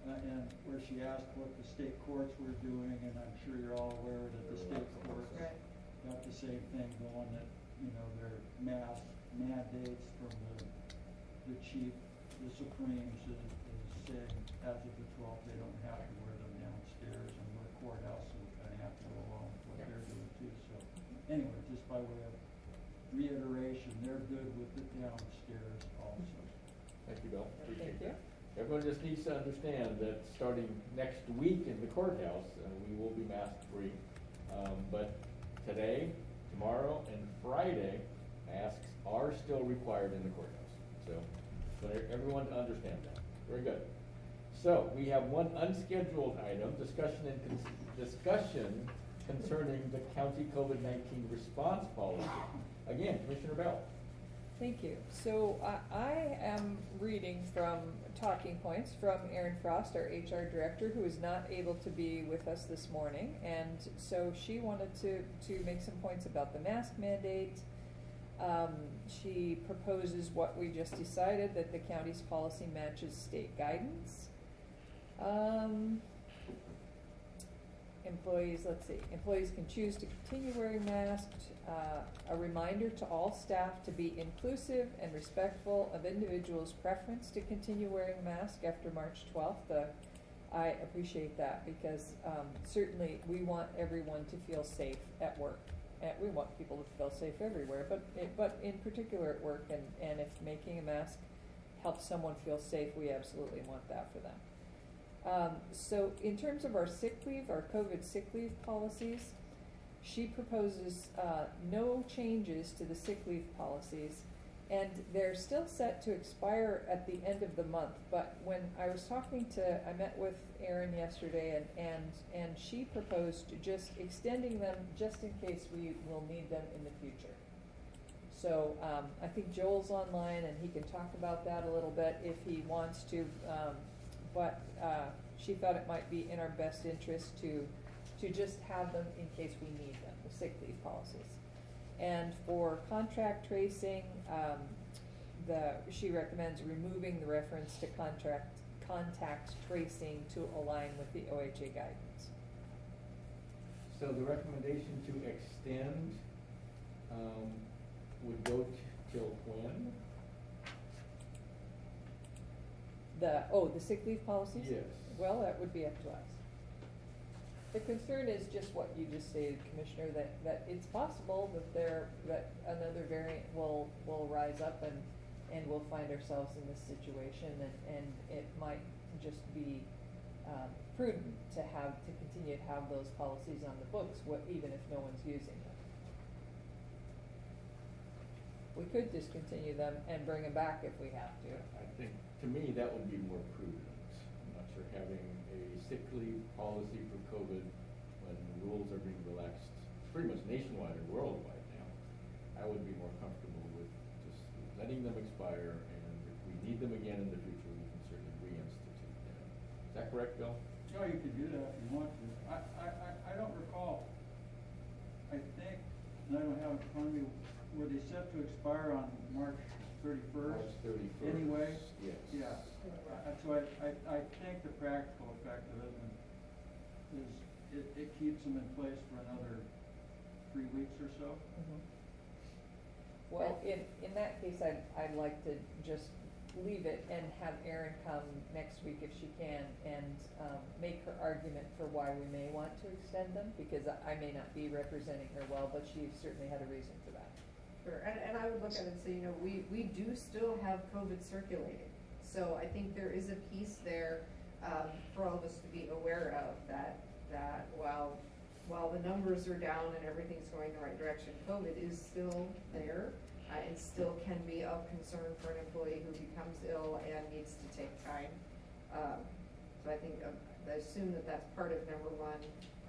and where she asked what the state courts were doing, and I'm sure you're all aware that the state courts right. got the same thing going, that, their mask mandates from the chief, the Supremes is saying as of the 12th, they don't have to wear them downstairs, and we're courthouse, so we kinda have to go along with what they're doing too, so. Anyway, just by way of reiteration, they're good with it downstairs also. Thank you, Bill. Appreciate Thank you. that. Everyone just needs to understand that starting next week in the courthouse, we will be mask free. But today, tomorrow, and Friday, masks are still required in the courthouse. So everyone to understand that. Very good. So we have one unscheduled item, discussion concerning the county COVID-19 response policy. Again, Commissioner Bell. Thank you. So I am reading from talking points from Erin Frost, our HR director, who is not able to be with us this morning. And so she wanted to make some points about the mask mandate. She proposes what we just decided, that the county's policy matches state guidance. Employees can choose to continue wearing masks. A reminder to all staff to be inclusive and respectful of individuals' preference to continue wearing a mask after March 12th. I appreciate that because certainly we want everyone to feel safe at work. We want people to feel safe everywhere, but in particular at work, and if making a mask helps someone feel safe, we absolutely want that for them. So in terms of our sick leave, our COVID sick leave policies, she proposes no changes to the sick leave policies, and they're still set to expire at the end of the month. But when I was I met with Erin yesterday, and she proposed just extending them just in case we will need them in the future. So I think Joel's online, and he can talk about that a little bit if he wants to. But she thought it might be in our best interest to just have them in case we need them, the sick leave policies. And for contract tracing, she recommends removing the reference to contact tracing to align with the OHA guidance. So the recommendation to extend would go till when? The sick leave policies? Yes. Well, that would be up to us. The concern is just what you just stated, Commissioner, that it's possible that another variant will rise up and we'll find ourselves in this situation, and it might just be prudent to continue to have those policies on the books, even if no one's using them. We could discontinue them and bring them back if we have to. I think, to me, that would be more prudent. I'm not sure having a sick leave policy for COVID when the rules are being relaxed pretty much nationwide and worldwide now. I would be more comfortable with just letting them expire, and if we need them again in the future, we can certainly reinstitute them. Is that correct, Bill? No, you could do that if you want to. I don't recall, I think, and I don't have it in front of me, were they set to expire on March 31st? March 31st. Anyway? Yes. Yeah, so I think the practical effect of it is it keeps them in place for another 3 weeks or so. Mhm. Well, in that case, I'd like to just leave it and have Erin come next week if she can and make her argument for why we may want to extend them, because I may not be representing her well, but she certainly had a reason for that. Sure, and I would look at it and say, you know, we do still have COVID circulating. So I think there is a piece there, for all of us to be aware of, that while the numbers are down and everything's going the right direction, COVID is still there. It still can be of concern for an employee who becomes ill and needs to take time. So I think, I assume that that's part of number one.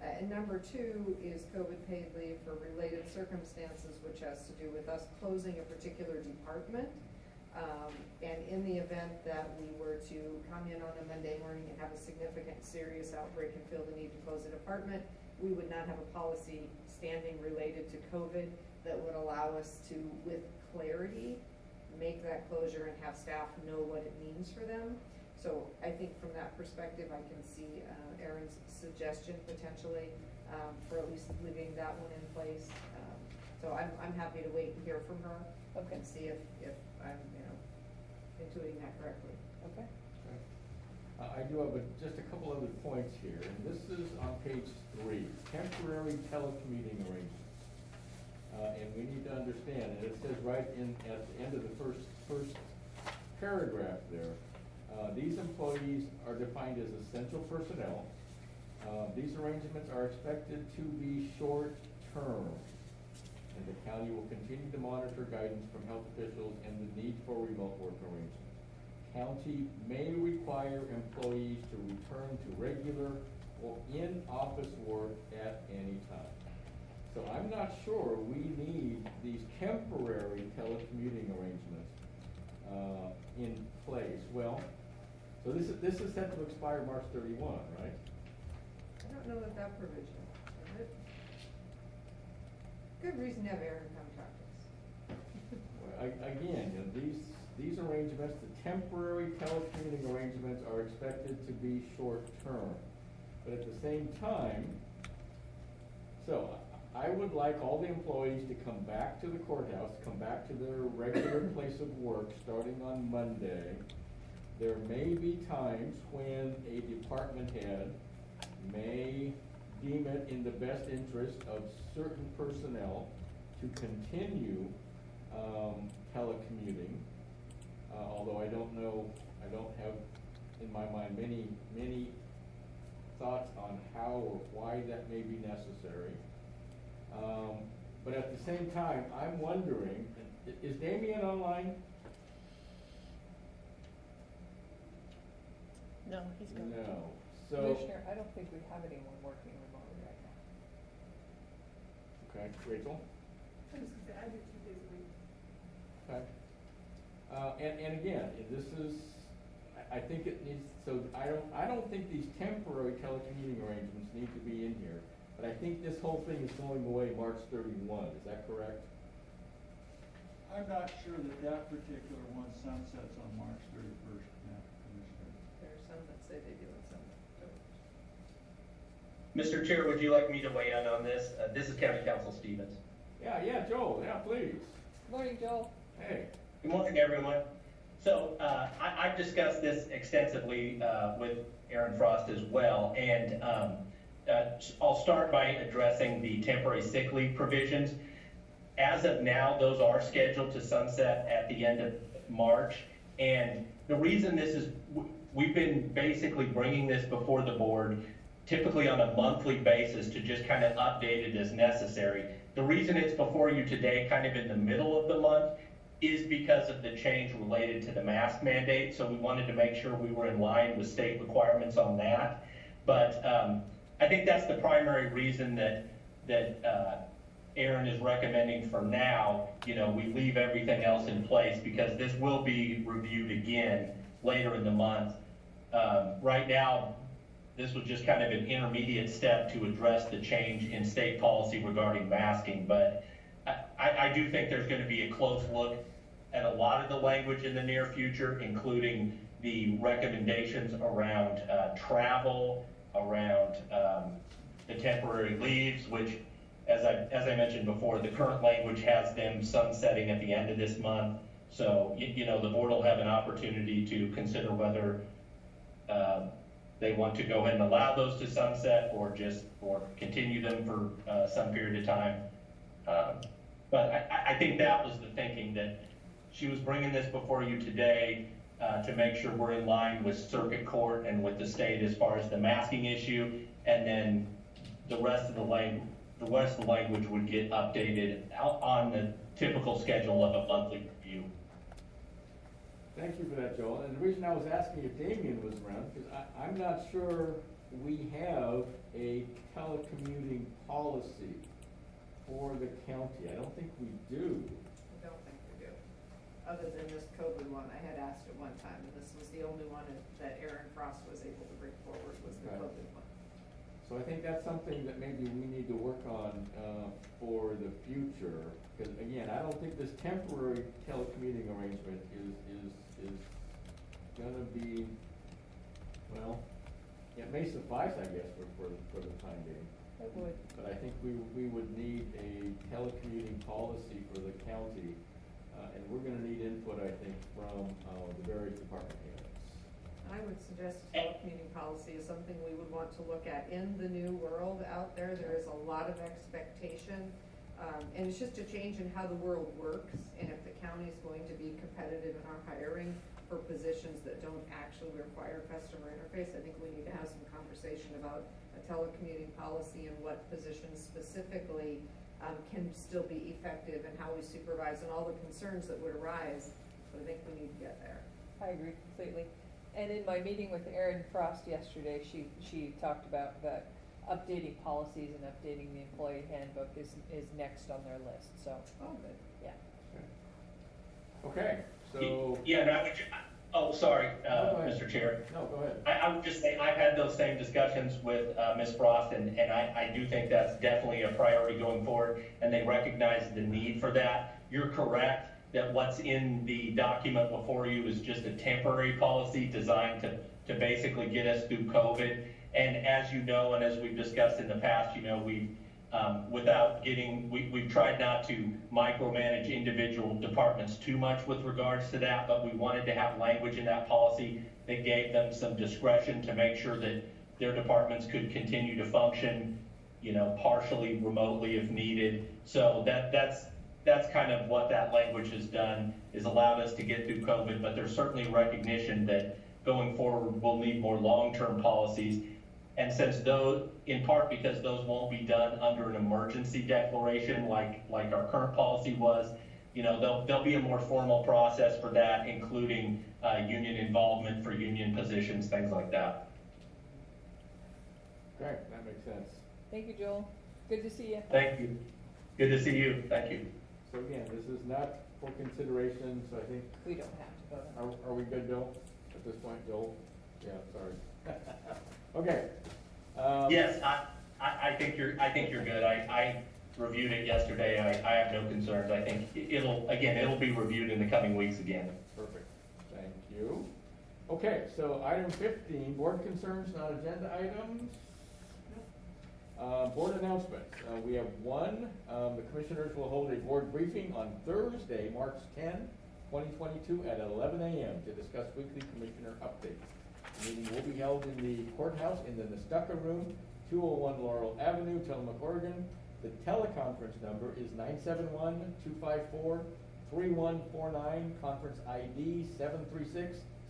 And number two is COVID paid leave for related circumstances, which has to do with us closing a particular department. And in the event that we were to come in on a Monday morning and have a significant serious outbreak and feel the need to close a department, we would not have a policy standing related to COVID that would allow us to, with clarity, make that closure and have staff know what it means for them. So I think from that perspective, I can see Erin's suggestion potentially for at least leaving that one in place. So I'm happy to wait and hear from her. Okay. And see if I'm, intuiting that correctly. Okay. I do have just a couple other points here, and this is on page 3, temporary telecommuting arrangements. And we need to understand, and it says right at the end of the first paragraph there, these employees are defined as essential personnel. These arrangements are expected to be short-term, and the county will continue to monitor guidance from health officials and the need for remote work arrangements. County may require employees to return to regular or in-office work at any time. So I'm not sure we need these temporary telecommuting arrangements in place. Well, so this is set to expire March 31, right? I don't know that provision, is it? Good reason to have Erin come talk to us. Well, again, these arrangements, the temporary telecommuting arrangements, are expected to be short-term. But at the same time, so I would like all the employees to come back to the courthouse, come back to their regular place of work starting on Monday. There may be times when a department head may deem it in the best interest of certain personnel to continue telecommuting. Although I don't have in my mind many thoughts on how or why that may be necessary. But at the same time, I'm wondering, is Damien online? No, he's gone. No. So, Commissioner, I don't think we have anyone working remotely right now. okay, Rachel? I was gonna say, I do 2 days a week. Okay. And again, this is, I think it needs, so I don't think these temporary telecommuting arrangements need to be in here. But I think this whole thing is going away March 31, is that correct? I'm not sure that particular one sunsets on March 31st, Commissioner. There are some that say they do and some that don't. Mr. Chair, would you like me to weigh in on this? This is County Counsel Stevens. Yeah, Joel, yeah, please. Morning, Joel. Hey. Good morning, everyone. So I've discussed this extensively with Aaron Frost as well, and I'll start by addressing the temporary sick leave provisions. As of now, those are scheduled to sunset at the end of March, and the reason this is, we've been basically bringing this before the board, typically on a monthly basis, to just kind of update it as necessary. The reason it's before you today, kind of in the middle of the month, is because of the change related to the mask mandate. So we wanted to make sure we were in line with state requirements on that. But I think that's the primary reason that Aaron is recommending for now, we leave everything else in place, because this will be reviewed again later in the month. Right now, this was just kind of an intermediate step to address the change in state policy regarding masking, but I do think there's going to be a close look at a lot of the language in the near future, including the recommendations around travel, around the temporary leaves, which, as I mentioned before, the current language has them sunsetting at the end of this month. So, the board will have an opportunity to consider whether they want to go ahead and allow those to sunset or continue them for some period of time. But I think that was the thinking, that she was bringing this before you today to make sure we're in line with circuit court and with the state as far as the masking issue, and then the rest of the language would get updated on the typical schedule of a monthly review. Thank you for that, Joel. And the reason I was asking if Damien was around, because I'm not sure we have a telecommuting policy for the county. I don't think we do. I don't think we do. Other than this COVID one, I had asked at one time, and this was the only one that Aaron Frost was able to bring forward, was the Right. COVID one. So I think that's something that maybe we need to work on for the future. Because again, I don't think this temporary telecommuting arrangement is gonna be, well, it may suffice, I guess, for the time being. It would. But I think we would need a telecommuting policy for the county, and we're gonna need input, I think, from the various department heads. I would suggest telecommuting policy is something we would want to look at in the new world out there. There is a lot of expectation, and it's just a change in how the world works. And if the county is going to be competitive in our hiring for positions that don't actually require customer interface, I think we need to have some conversation about a telecommuting policy and what positions specifically can still be effective, and how we supervise, and all the concerns that would arise. But I think we need to get there. I agree completely. And in my meeting with Erin Frost yesterday, she talked about that updating policies and updating the employee handbook is next on their list, so. Oh, good. Yeah. Okay, so. Yeah, and I would, sorry, No, go ahead. Mr. Chair. No, go ahead. I would just say, I've had those same discussions with Ms. Frost, and I do think that's definitely a priority going forward, and they recognize the need for that. You're correct that what's in the document before you is just a temporary policy designed to basically get us through COVID. And as you know, and as we've discussed in the past, we've we've tried not to micromanage individual departments too much with regards to that, but we wanted to have language in that policy that gave them some discretion to make sure that their departments could continue to function, partially remotely if needed. So that's kind of what that language has done, is allowed us to get through COVID, but there's certainly recognition that going forward, we'll need more long-term policies. And since those, in part because those won't be done under an emergency declaration like our current policy was, there'll be a more formal process for that, including union involvement for union positions, things like that. Okay, that makes sense. Thank you, Joel. Good to see you. Thank you. Good to see you. Thank you. So again, this is not for consideration, so I think, We don't have to vote on it. are we good, Bill, at this point, Joel? Yeah, sorry. Okay. Yes, I think you're good. I reviewed it yesterday. I have no concerns. I think it'll be reviewed in the coming weeks again. Perfect, thank you. Okay, so item 15, board concerns, non-agenda items. Board announcements, we have one. The commissioners will hold a board briefing on Thursday, March 10, 2022 at 11 a.m. to discuss weekly commissioner updates. The meeting will be held in the courthouse in the Nestucca Room, 201 Laurel Avenue, Tillamook, Oregon. The teleconference number is 971-254-3149, conference ID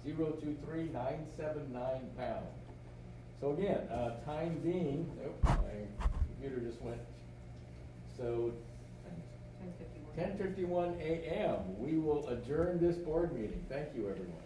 736-023-979 #. So again, time being, my computer just went, so 10:51 a.m. We will adjourn this board meeting. Thank you, everyone.